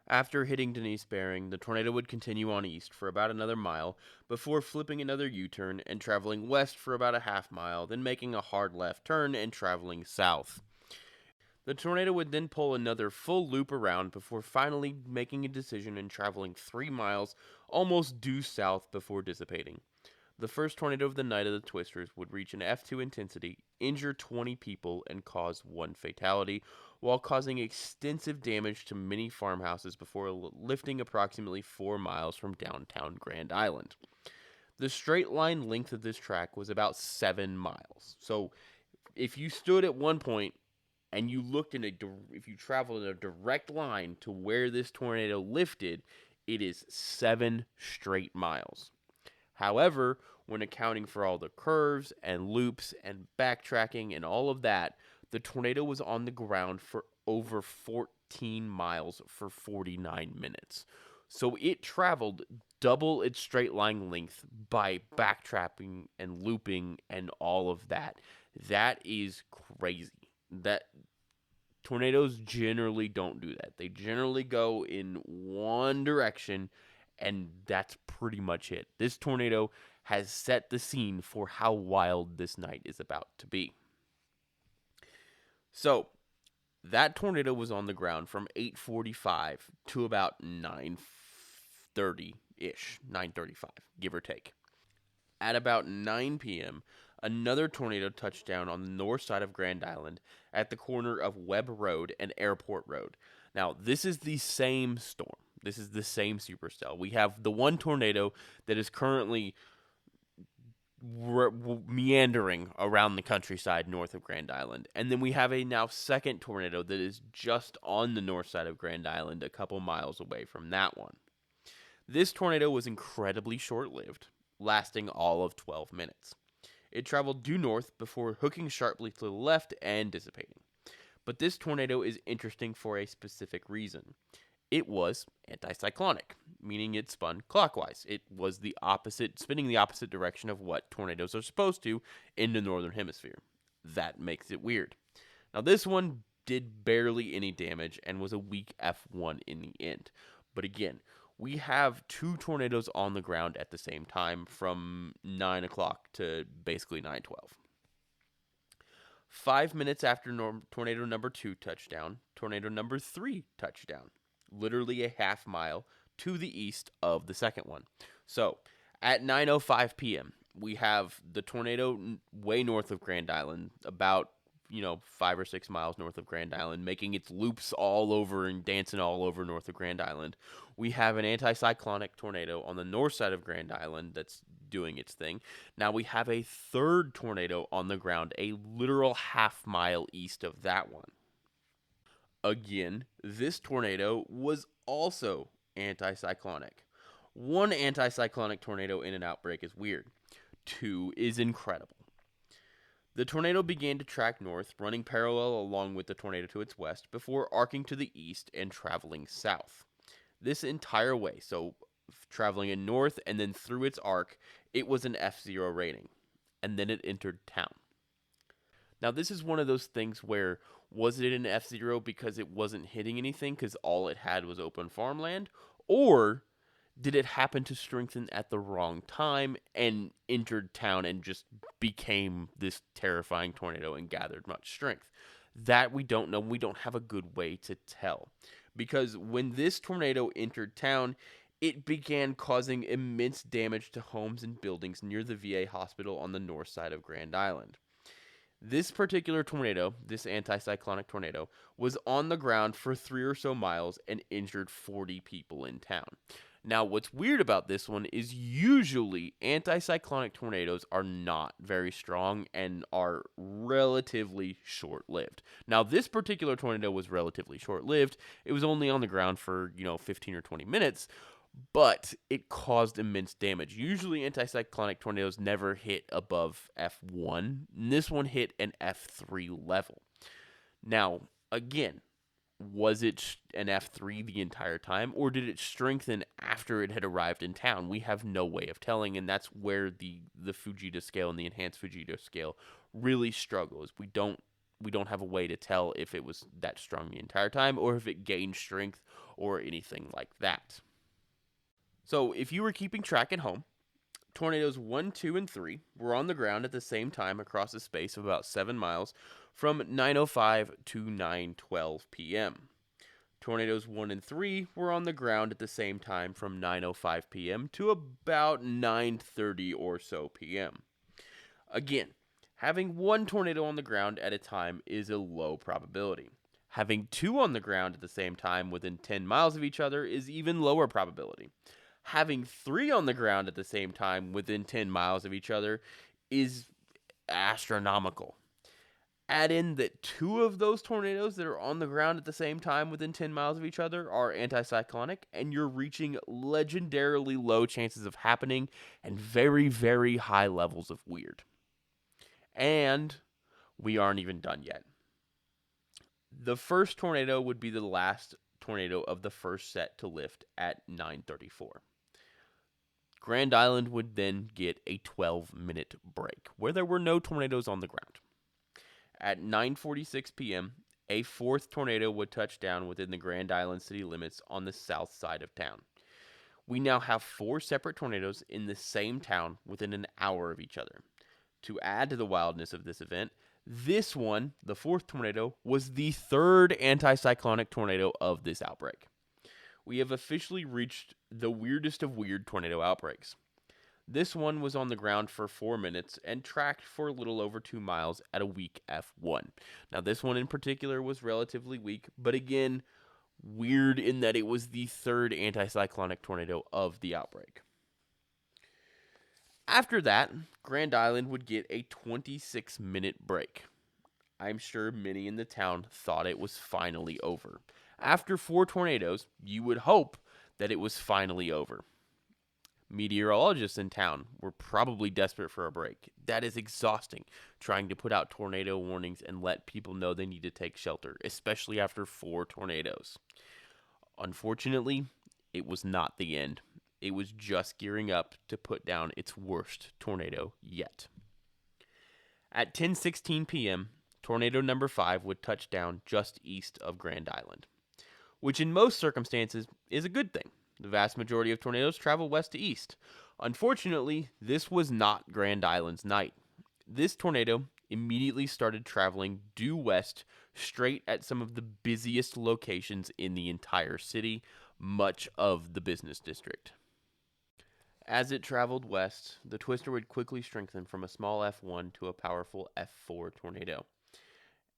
Speaker 1: After hitting Denise Bering, the tornado would continue on east for about another mile before flipping another U-turn and traveling west for about a half mile, then making a hard left turn and traveling south. The tornado would then pull another full loop around before finally making a decision and traveling 3 miles almost due south before dissipating. The first tornado of the night of the Twisters would reach an F2 intensity, injure 20 people, and cause 1 fatality, while causing extensive damage to many farmhouses before lifting approximately 4 miles from downtown Grand Island. The straight line length of this track was about 7 miles. So if you stood at one point and you looked if you traveled in a direct line to where this tornado lifted, it is 7 straight miles. However, when accounting for all the curves and loops and backtracking and all of that, the tornado was on the ground for over 14 miles for 49 minutes. So it traveled double its straight line length by backtracking and looping and all of that. That is crazy. That tornadoes generally don't do that. They generally go in one direction, and that's pretty much it. This tornado has set the scene for how wild this night is about to be. So, that tornado was on the ground from 8:45 to about 9:30-ish, 9:35, give or take. At about 9 p.m., another tornado touched down on the north side of Grand Island at the corner of Webb Road and Airport Road. Now, this is the same storm. This is the same supercell. We have the one tornado that is currently meandering around the countryside north of Grand Island. And then we have a now second tornado that is just on the north side of Grand Island, a couple miles away from that one. This tornado was incredibly short-lived. lasting all of 12 minutes. It traveled due north before hooking sharply to the left and dissipating. But this tornado is interesting for a specific reason. It was anticyclonic, meaning it spun clockwise. It was spinning the opposite direction of what tornadoes are supposed to in the northern hemisphere. That makes it weird. Now, this one did barely any damage and was a weak F1 in the end. But again, we have two tornadoes on the ground at the same time from 9 o'clock to basically 9:12. 5 minutes after tornado number 2 touchdown, tornado number 3 touchdown, literally a half mile to the east of the second one. So at 9:05 p.m., we have the tornado way north of Grand Island, about 5 or 6 miles north of Grand Island, making its loops all over and dancing all over north of Grand Island. We have an anticyclonic tornado on the north side of Grand Island that's doing its thing. Now we have a third tornado on the ground, a literal half mile east of that one. Again, this tornado was also anticyclonic. One anticyclonic tornado in an outbreak is weird. Two is incredible. The tornado began to track north, running parallel along with the tornado to its west, before arcing to the east and traveling south. This entire way, so traveling in north and then through its arc, it was an F0 rating. And then it entered town. Now, this is one of those things where, was it an F0 because it wasn't hitting anything because all it had was open farmland? Or did it happen to strengthen at the wrong time and entered town and just became this terrifying tornado and gathered much strength? That we don't know. We don't have a good way to tell. Because when this tornado entered town, it began causing immense damage to homes and buildings near the VA hospital on the north side of Grand Island. This particular tornado, this anticyclonic tornado, was on the ground for 3 or so miles and injured 40 people in town. Now, what's weird about this one is usually anticyclonic tornadoes are not very strong and are relatively short-lived. Now, this particular tornado was relatively short-lived. It was only on the ground for, 15 or 20 minutes, but it caused immense damage. Usually, anticyclonic tornadoes never hit above F1. And this one hit an F3 level. Now, again, was it an F3 the entire time, or did it strengthen after it had arrived in town? We have no way of telling, and that's where the Fujita scale and the enhanced Fujita scale really struggles. We don't have a way to tell if it was that strong the entire time, or if it gained strength, or anything like that. So, if you were keeping track at home, tornadoes 1, 2, and 3 were on the ground at the same time across a space of about 7 miles from 9:05 to 9:12 p.m. Tornadoes 1 and 3 were on the ground at the same time from 9:05 p.m. to about 9:30 or so p.m. Again, having one tornado on the ground at a time is a low probability. Having two on the ground at the same time within 10 miles of each other is even lower probability. Having 3 on the ground at the same time within 10 miles of each other is astronomical. Add in that 2 of those tornadoes that are on the ground at the same time within 10 miles of each other are anticyclonic, and you're reaching legendarily low chances of happening and very, very high levels of weird. And we aren't even done yet. The first tornado would be the last tornado of the first set to lift at 9:34. Grand Island would then get a 12-minute break, where there were no tornadoes on the ground. At 9:46 p.m., a fourth tornado would touch down within the Grand Island city limits on the south side of town. We now have 4 separate tornadoes in the same town within an hour of each other. To add to the wildness of this event, this one, the fourth tornado, was the third anticyclonic tornado of this outbreak. We have officially reached the weirdest of weird tornado outbreaks. This one was on the ground for 4 minutes and tracked for a little over 2 miles at a weak F1. Now, this one in particular was relatively weak, but again, weird in that it was the third anticyclonic tornado of the outbreak. After that, Grand Island would get a 26-minute break. I'm sure many in the town thought it was finally over. After 4 tornadoes, you would hope that it was finally over. Meteorologists in town were probably desperate for a break. That is exhausting, trying to put out tornado warnings and let people know they need to take shelter, especially after 4 tornadoes. Unfortunately, it was not the end. It was just gearing up to put down its worst tornado yet. At 10:16 p.m., tornado number 5 would touch down just east of Grand Island, which in most circumstances is a good thing. The vast majority of tornadoes travel west to east. Unfortunately, this was not Grand Island's night. This tornado immediately started traveling due west straight at some of the busiest locations in the entire city, much of the business district. As it traveled west, the twister would quickly strengthen from a small F1 to a powerful F4 tornado,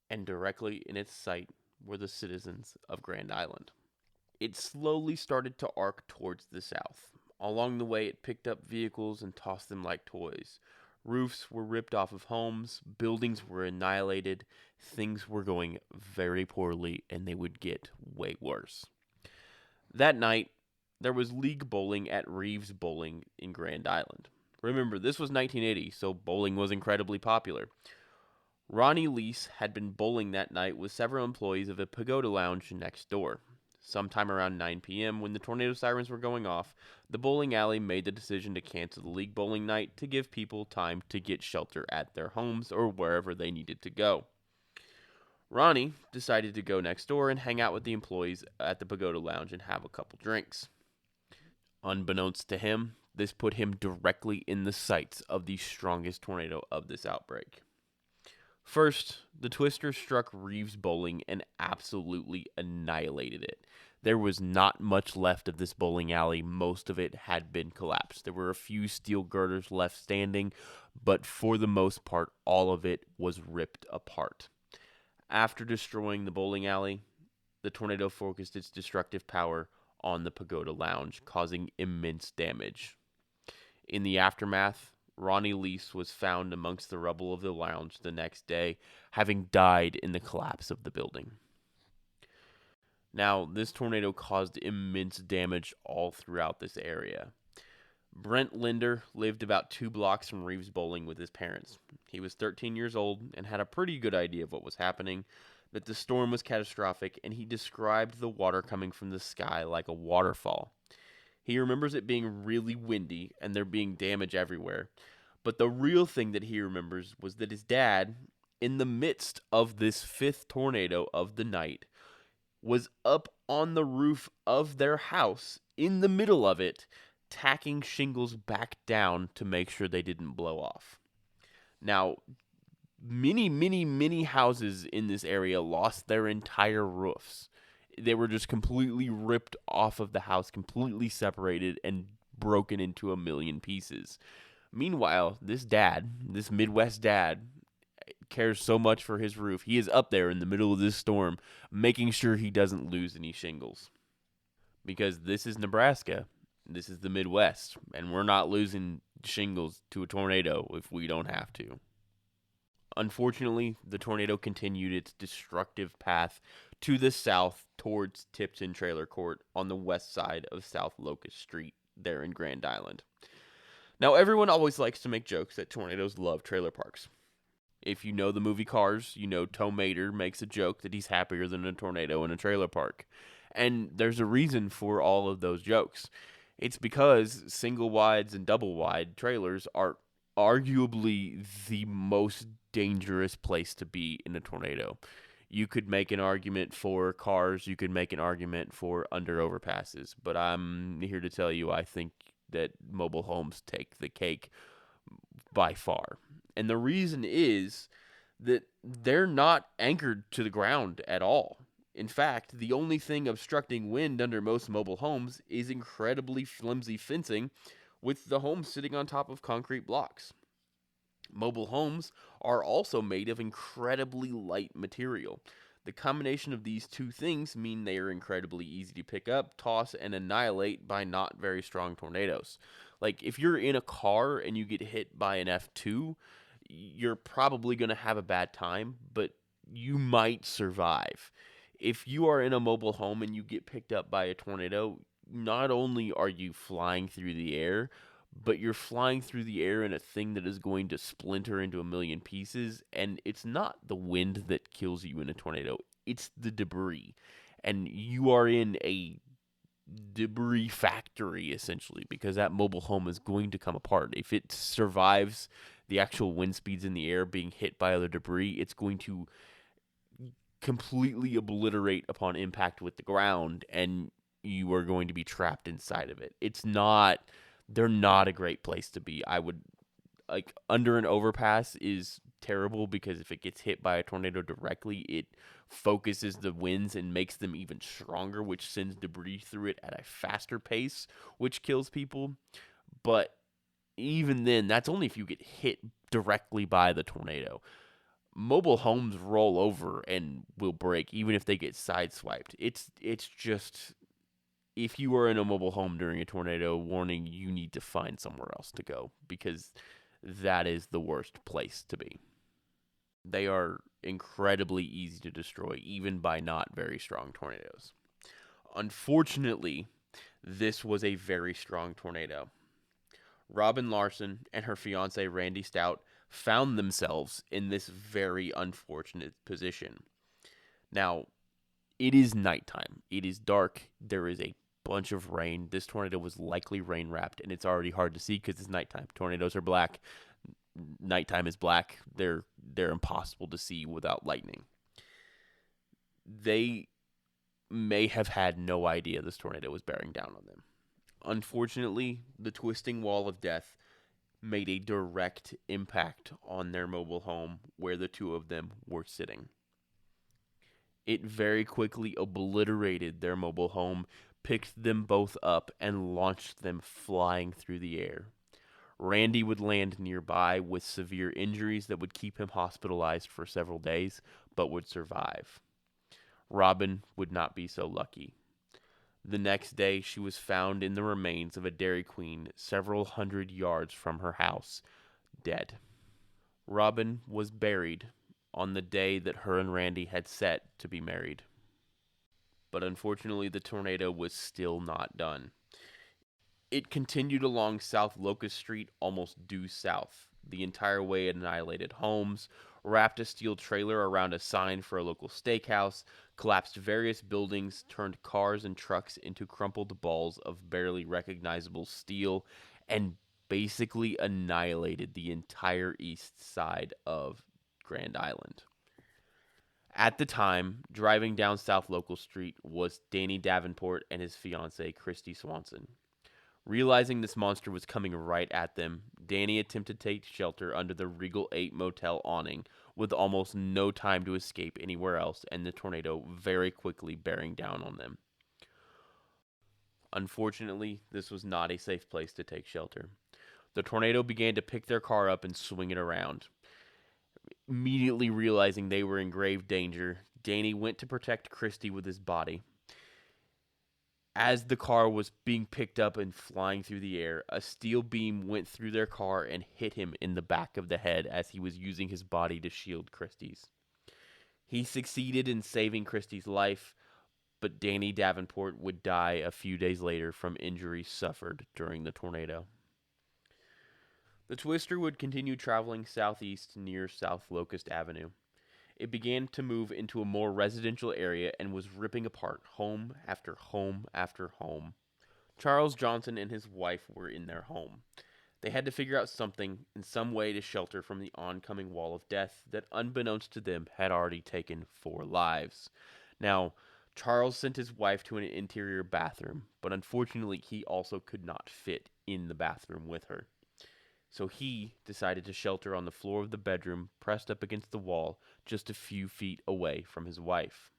Speaker 1: and directly in its sight were the citizens of Grand Island. It slowly started to arc towards the south. Along the way, it picked up vehicles and tossed them like toys. Roofs were ripped off of homes, buildings were annihilated, things were going very poorly, and they would get way worse. That night, there was league bowling at Reeves Bowling in Grand Island. Remember, this was 1980, so bowling was incredibly popular. Ronnie Leese had been bowling that night with several employees of a Pagoda Lounge next door. Sometime around 9 p.m., when the tornado sirens were going off, the bowling alley made the decision to cancel the league bowling night to give people time to get shelter at their homes or wherever they needed to go. Ronnie decided to go next door and hang out with the employees at the Pagoda Lounge and have a couple drinks. Unbeknownst to him, this put him directly in the sights of the strongest tornado of this outbreak. First, the twister struck Reeves Bowling and absolutely annihilated it. There was not much left of this bowling alley. Most of it had been collapsed. There were a few steel girders left standing, but for the most part, all of it was ripped apart. After destroying the bowling alley, the tornado focused its destructive power on the Pagoda Lounge, causing immense damage. In the aftermath, Ronnie Leese was found amongst the rubble of the lounge the next day, having died in the collapse of the building. Now, this tornado caused immense damage all throughout this area. Brent Linder lived about 2 blocks from Reeves Bowling with his parents. He was 13 years old and had a pretty good idea of what was happening, that the storm was catastrophic, and he described the water coming from the sky like a waterfall. He remembers it being really windy and there being damage everywhere. But the real thing that he remembers was that his dad, in the midst of this 5th tornado of the night, was up on the roof of their house, in the middle of it, tacking shingles back down to make sure they didn't blow off. Now, many houses in this area lost their entire roofs. They were just completely ripped off of the house, completely separated, and broken into a million pieces. Meanwhile, this Midwest dad, cares so much for his roof. He is up there in the middle of this storm, making sure he doesn't lose any shingles. Because this is Nebraska. This is the Midwest. And we're not losing shingles to a tornado if we don't have to. Unfortunately, the tornado continued its destructive path to the south towards Tipton Trailer Court on the west side of South Locust Street there in Grand Island. Now, everyone always likes to make jokes that tornadoes love trailer parks. If you know the movie Cars, you know Tow Mater makes a joke that he's happier than a tornado in a trailer park. And there's a reason for all of those jokes. It's because single wides and double wide trailers are arguably the most dangerous place to be in a tornado. You could make an argument for cars, you could make an argument for under overpasses, but I'm here to tell you I think that mobile homes take the cake by far. And the reason is that they're not anchored to the ground at all. In fact, the only thing obstructing wind under most mobile homes is incredibly flimsy fencing, with the home sitting on top of concrete blocks. Mobile homes are also made of incredibly light material. The combination of these two things mean they are incredibly easy to pick up, toss, and annihilate by not very strong tornadoes. Like, if you're in a car and you get hit by an F2, you're probably going to have a bad time, but you might survive. If you are in a mobile home and you get picked up by a tornado, not only are you flying through the air, but you're flying through the air in a thing that is going to splinter into a million pieces. And it's not the wind that kills you in a tornado, it's the debris. And you are in a debris factory essentially, because that mobile home is going to come apart. If it survives the actual wind speeds in the air being hit by other debris, it's going to completely obliterate upon impact with the ground, and you are going to be trapped inside of it. They're not a great place to be. I would like under an overpass is terrible because if it gets hit by a tornado directly, it focuses the winds and makes them even stronger, which sends debris through it at a faster pace, which kills people. But even then, that's only if you get hit directly by the tornado. Mobile homes roll over and will break even if they get sideswiped. It's just if you are in a mobile home during a tornado warning, you need to find somewhere else to go because that is the worst place to be. They are incredibly easy to destroy, even by not very strong tornadoes. Unfortunately, this was a very strong tornado. Robin Larson and her fiance Randy Stout found themselves in this very unfortunate position. Now, it is nighttime. It is dark. There is a bunch of rain. This tornado was likely rain wrapped, and it's already hard to see because it's nighttime. Tornadoes are black. Nighttime is black. They're impossible to see without lightning. They may have had no idea this tornado was bearing down on them. Unfortunately, the twisting wall of death made a direct impact on their mobile home where the two of them were sitting. It very quickly obliterated their mobile home, picked them both up, and launched them flying through the air. Randy would land nearby with severe injuries that would keep him hospitalized for several days, but would survive. Robin would not be so lucky. The next day, she was found in the remains of a Dairy Queen several hundred yards from her house, dead. Robin was buried on the day that her and Randy had set to be married. But unfortunately, the tornado was still not done. It continued along South Locust Street almost due south. The entire way it annihilated homes, wrapped a steel trailer around a sign for a local steakhouse, collapsed various buildings, turned cars and trucks into crumpled balls of barely recognizable steel, and basically annihilated the entire east side of Grand Island. At the time, driving down South Local Street was Danny Davenport and his fiancee, Christy Swanson. Realizing this monster was coming right at them, Danny attempted to take shelter under the Regal 8 motel awning, with almost no time to escape anywhere else, and the tornado very quickly bearing down on them. Unfortunately, this was not a safe place to take shelter. The tornado began to pick their car up and swing it around. Immediately realizing they were in grave danger, Danny went to protect Christy with his body. As the car was being picked up and flying through the air, a steel beam went through their car and hit him in the back of the head as he was using his body to shield Christie's. He succeeded in saving Christie's life, but Danny Davenport would die a few days later from injuries suffered during the tornado. The Twister would continue traveling southeast near South Locust Avenue. It began to move into a more residential area and was ripping apart home after home after home. Charles Johnson and his wife were in their home. They had to figure out something in some way to shelter from the oncoming wall of death that, unbeknownst to them, had already taken 4 lives. Now, Charles sent his wife to an interior bathroom, but unfortunately he also could not fit in the bathroom with her. So he decided to shelter on the floor of the bedroom, pressed up against the wall, just a few feet away from his wife.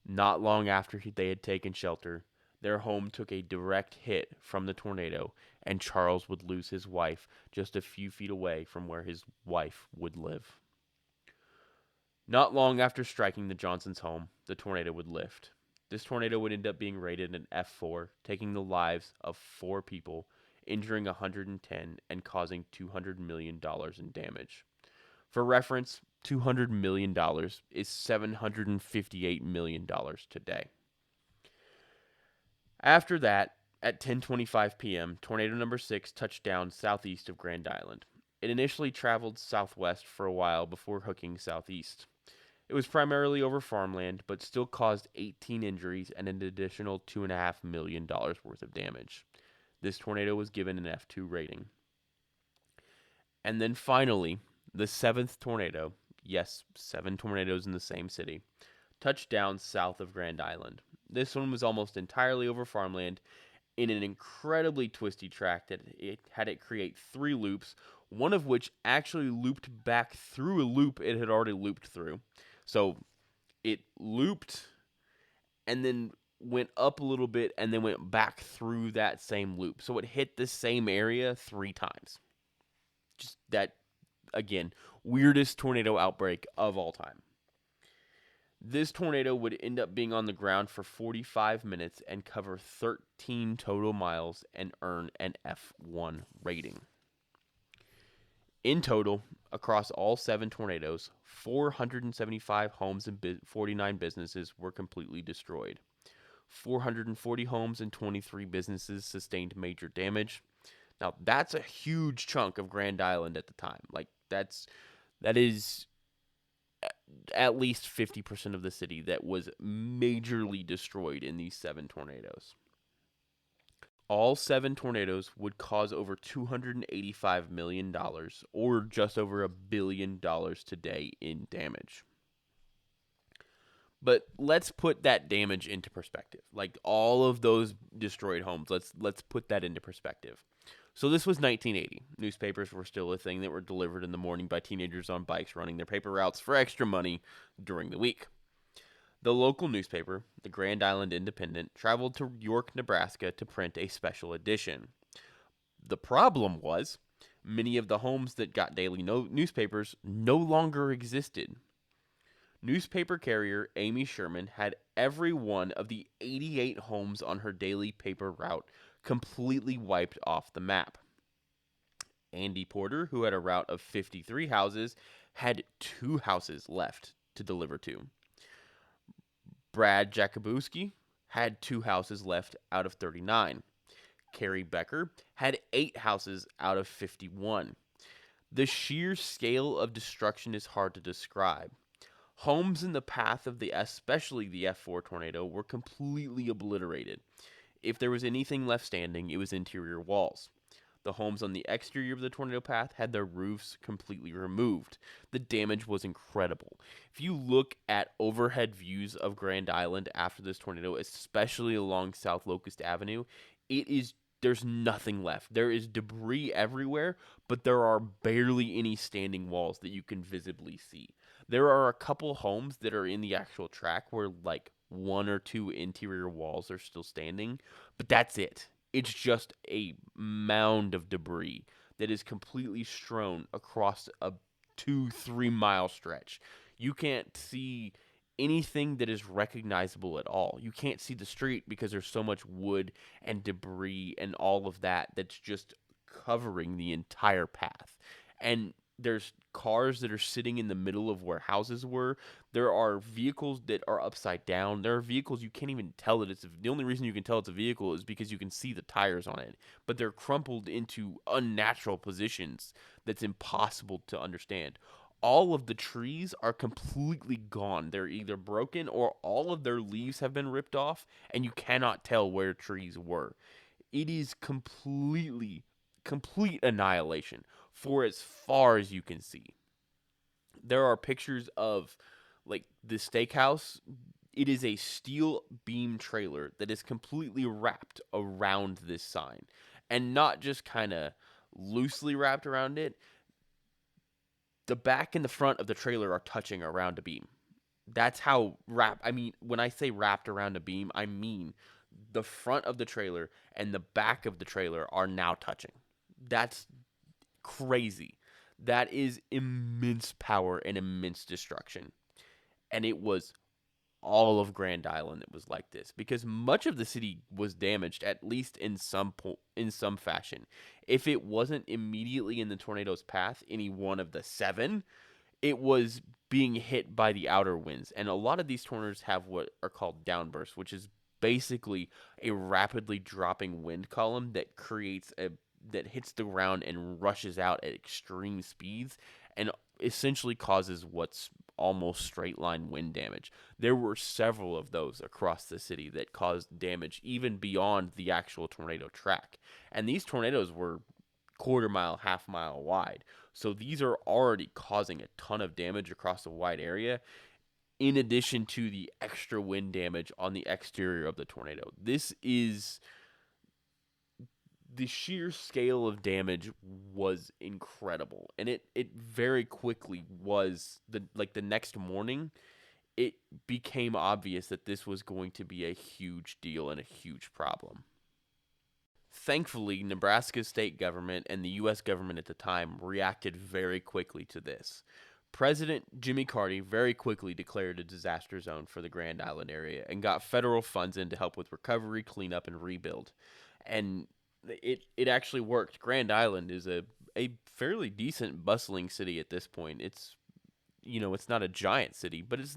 Speaker 1: Not long after they had taken shelter, their home took a direct hit from the tornado, and Charles would lose his wife just a few feet away from where his wife would live. Not long after striking the Johnsons' home, the tornado would lift. This tornado would end up being rated an F4, taking the lives of 4 people, injuring 110 and causing $200 million in damage. For reference, $200 million is $758 million today. After that, at 10:25 p.m., tornado number 6 touched down southeast of Grand Island. It initially traveled southwest for a while before hooking southeast. It was primarily over farmland, but still caused 18 injuries and an additional $2.5 million worth of damage. This tornado was given an F2 rating. And then finally, the seventh tornado, yes, 7 tornadoes in the same city, touched down south of Grand Island. This one was almost entirely over farmland in an incredibly twisty track that it had it create 3 loops, one of which actually looped back through a loop it had already looped through. So it looped and then went up a little bit and then went back through that same loop. So it hit the same area 3 times. Just that, again, weirdest tornado outbreak of all time. This tornado would end up being on the ground for 45 minutes and cover 13 total miles and earn an F1 rating. In total, across all 7 tornadoes, 475 homes and 49 businesses were completely destroyed. 440 homes and 23 businesses sustained major damage. Now, that's a huge chunk of Grand Island at the time. Like, that is at least 50% of the city that was majorly destroyed in these 7 tornadoes. All 7 tornadoes would cause over $285 million, or just over $1 billion today in damage. But let's put that damage into perspective. Like all of those destroyed homes, let's put that into perspective. So this was 1980. Newspapers were still a thing that were delivered in the morning by teenagers on bikes running their paper routes for extra money during the week. The local newspaper, the Grand Island Independent, traveled to York, Nebraska to print a special edition. The problem was, many of the homes that got daily newspapers no longer existed. Newspaper carrier Amy Sherman had every one of the 88 homes on her daily paper route completely wiped off the map. Andy Porter, who had a route of 53 houses, had 2 houses left to deliver to. Brad Jakubowski had 2 houses left out of 39. Carrie Becker had 8 houses out of 51. The sheer scale of destruction is hard to describe. Homes in the path of especially the F4 tornado were completely obliterated. If there was anything left standing, it was interior walls. The homes on the exterior of the tornado path had their roofs completely removed. The damage was incredible. If you look at overhead views of Grand Island after this tornado, especially along South Locust Avenue, there's nothing left. There is debris everywhere, but there are barely any standing walls that you can visibly see. There are a couple homes that are in the actual track where like 1 or 2 interior walls are still standing, but that's it. It's just a mound of debris that is completely strewn across a 2-3 mile stretch. You can't see anything that is recognizable at all. You can't see the street because there's so much wood and debris and all of that that's just covering the entire path. And there's cars that are sitting in the middle of where houses were. There are vehicles that are upside down. There are vehicles you can't even tell that the only reason you can tell it's a vehicle is because you can see the tires on it. But they're crumpled into unnatural positions that's impossible to understand. All of the trees are completely gone. They're either broken or all of their leaves have been ripped off, and you cannot tell where trees were. It is complete annihilation for as far as you can see. There are pictures of like the steakhouse. It is a steel beam trailer that is completely wrapped around this sign, and not just kind of loosely wrapped around it. The back and the front of the trailer are touching around a beam. That's how when I say wrapped around a beam, I mean the front of the trailer and the back of the trailer are now touching. That's crazy. That is immense power and immense destruction. And it was all of Grand Island that was like this, because much of the city was damaged, at least in some fashion. If it wasn't immediately in the tornado's path, any one of the 7, it was being hit by the outer winds. And a lot of these tornadoes have what are called downbursts, which is basically a rapidly dropping wind column that hits the ground and rushes out at extreme speeds and essentially causes what's almost straight line wind damage. There were several of those across the city that caused damage even beyond the actual tornado track. And these tornadoes were quarter mile, half mile wide. So these are already causing a ton of damage across a wide area, in addition to the extra wind damage on the exterior of the tornado. This is the sheer scale of damage was incredible, and it very quickly was the next morning it became obvious that this was going to be a huge deal and a huge problem. Thankfully, Nebraska's state government and the U.S. government at the time reacted very quickly to this. President Jimmy Carter very quickly declared a disaster zone for the Grand Island area and got federal funds in to help with recovery, cleanup, and rebuild. And it actually worked. Grand Island is a fairly decent, bustling city at this point. It's not a giant city, but it's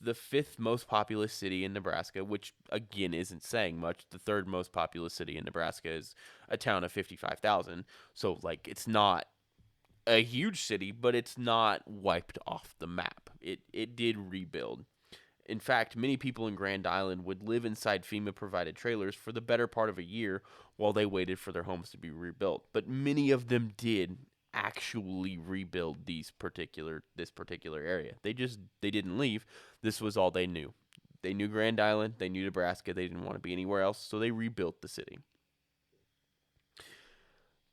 Speaker 1: the fifth most populous city in Nebraska, which again isn't saying much. The third most populous city in Nebraska is a town of 55,000. So it's not a huge city, but it's not wiped off the map. It did rebuild. In fact, many people in Grand Island would live inside FEMA-provided trailers for the better part of a year while they waited for their homes to be rebuilt. But many of them did actually rebuild this particular area. They didn't leave. This was all they knew. They knew Grand Island. They knew Nebraska. They didn't want to be anywhere else, so they rebuilt the city.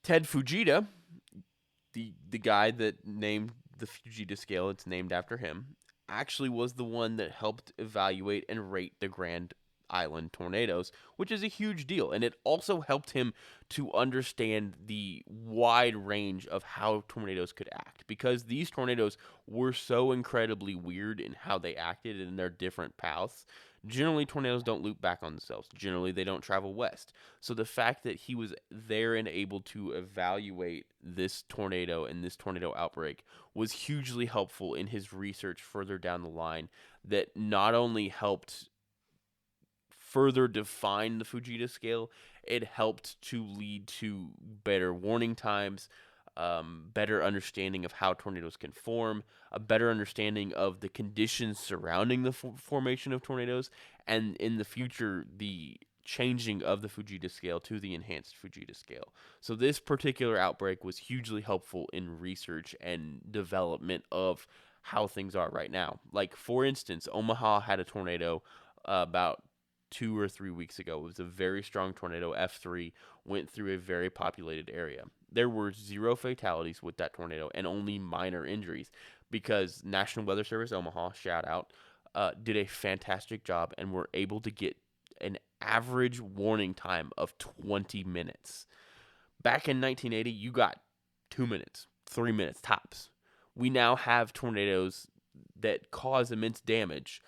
Speaker 1: Ted Fujita, the guy that named the Fujita scale, it's named after him, actually was the one that helped evaluate and rate the Grand Island tornadoes, which is a huge deal. And it also helped him to understand the wide range of how tornadoes could act, because these tornadoes were so incredibly weird in how they acted in their different paths. Generally, tornadoes don't loop back on themselves. Generally, they don't travel west. So the fact that he was there and able to evaluate this tornado and this tornado outbreak was hugely helpful in his research further down the line, that not only helped further define the Fujita scale, it helped to lead to better warning times, better understanding of how tornadoes can form, a better understanding of the conditions surrounding the formation of tornadoes, and in the future, the changing of the Fujita scale to the enhanced Fujita scale. So this particular outbreak was hugely helpful in research and development of how things are right now. Like, for instance, Omaha had a tornado about 2 or 3 weeks ago. It was a very strong tornado, F3, went through a very populated area. There were 0 fatalities with that tornado and only minor injuries, because National Weather Service Omaha, shout out, did a fantastic job and were able to get an average warning time of 20 minutes. Back in 1980, you got 2 minutes, 3 minutes tops. We now have tornadoes that cause immense damage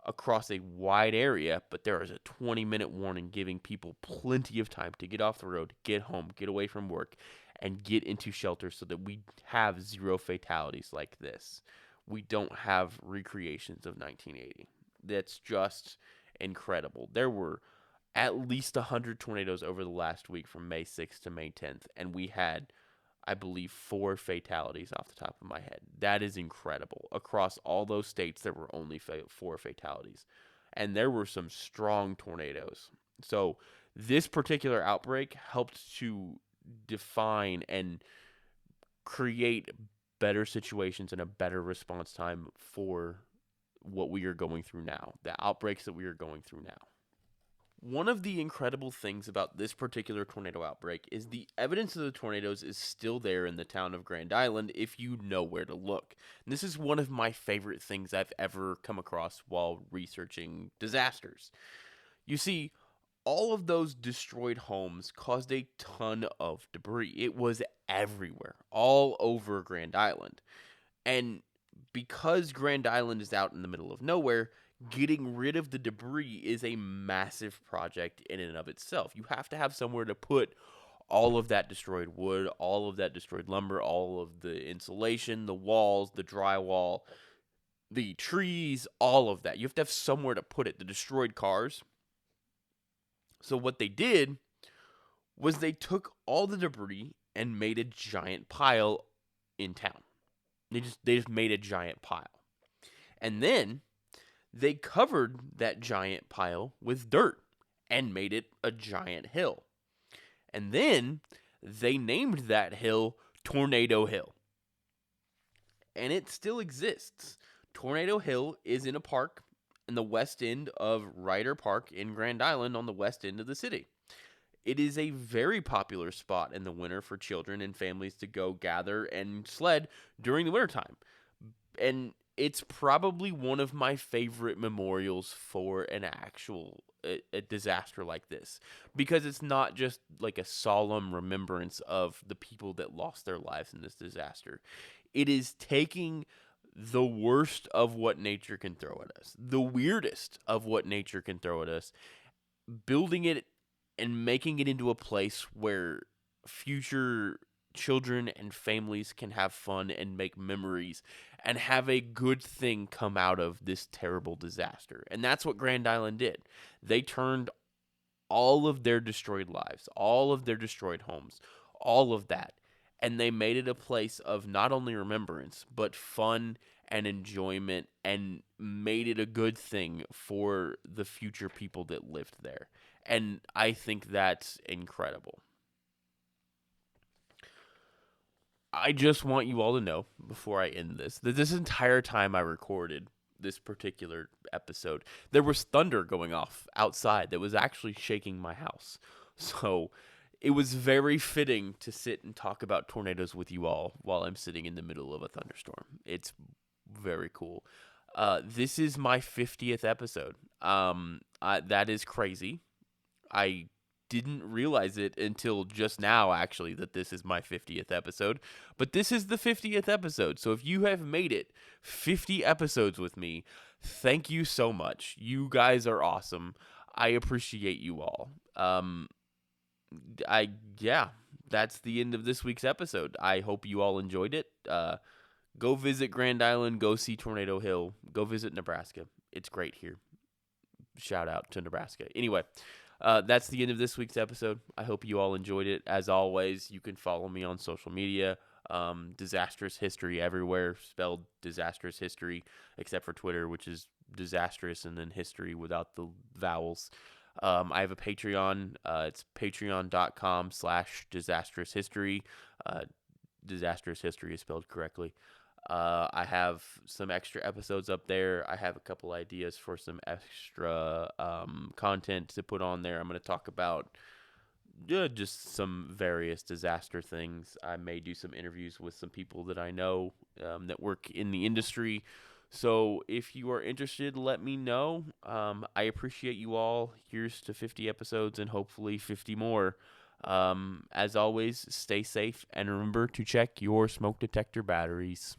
Speaker 1: across a wide area, but there is a 20-minute warning, giving people plenty of time to get off the road, get home, get away from work, and get into shelter, so that we have 0 fatalities like this. We don't have recreations of 1980. That's just incredible. There were at least 100 tornadoes over the last week from May 6th to May 10th, and we had, I believe, 4 fatalities off the top of my head. That is incredible. Across all those states, there were only 4 fatalities. And there were some strong tornadoes. So this particular outbreak helped to define and create better situations and a better response time for what we are going through now, the outbreaks that we are going through now. One of the incredible things about this particular tornado outbreak is the evidence of the tornadoes is still there in the town of Grand Island if you know where to look. And this is one of my favorite things I've ever come across while researching disasters. You see, all of those destroyed homes caused a ton of debris. It was everywhere, all over Grand Island. And because Grand Island is out in the middle of nowhere, getting rid of the debris is a massive project in and of itself. You have to have somewhere to put all of that destroyed wood, all of that destroyed lumber, all of the insulation, the walls, the drywall, the trees, all of that. You have to have somewhere to put it. The destroyed cars. So what they did was they took all the debris and made a giant pile in town. They just made a giant pile. And then they covered that giant pile with dirt and made it a giant hill. And then they named that hill Tornado Hill. And it still exists. Tornado Hill is in a park in the west end of Ryder Park in Grand Island on the west end of the city. It is a very popular spot in the winter for children and families to go gather and sled during the wintertime. And it's probably one of my favorite memorials for an actual a disaster like this, because it's not just like a solemn remembrance of the people that lost their lives in this disaster. It is taking the worst of what nature can throw at us, the weirdest of what nature can throw at us, building it and making it into a place where future children and families can have fun and make memories and have a good thing come out of this terrible disaster. And that's what Grand Island did. They turned all of their destroyed lives, all of their destroyed homes, all of that, and they made it a place of not only remembrance, but fun and enjoyment, and made it a good thing for the future people that lived there. And I think that's incredible. I just want you all to know before I end this that this entire time I recorded this particular episode, there was thunder going off outside that was actually shaking my house. So it was very fitting to sit and talk about tornadoes with you all while I'm sitting in the middle of a thunderstorm. It's very cool. This is my 50th episode. That is crazy. I didn't realize it until just now, actually, that this is my 50th episode. But this is the 50th episode. So if you have made it 50 episodes with me, thank you so much. You guys are awesome. I appreciate you all. Yeah, that's the end of this week's episode. I hope you all enjoyed it. Go visit Grand Island. Go see Tornado Hill. Go visit Nebraska. It's great here. Shout out to Nebraska. Anyway. That's the end of this week's episode. I hope you all enjoyed it. As always, you can follow me on social media. Disastrous History everywhere, spelled Disastrous History, except for Twitter, which is disastrous and then history without the vowels. I have a Patreon. It's patreon.com/disastrous history. Disastrous History is spelled correctly. I have some extra episodes up there. I have a couple ideas for some extra content to put on there. I'm going to talk about just some various disaster things. I may do some interviews with some people that I know that work in the industry. So if you are interested, let me know. I appreciate you all. Here's to 50 episodes and hopefully 50 more. As always, stay safe and remember to check your smoke detector batteries.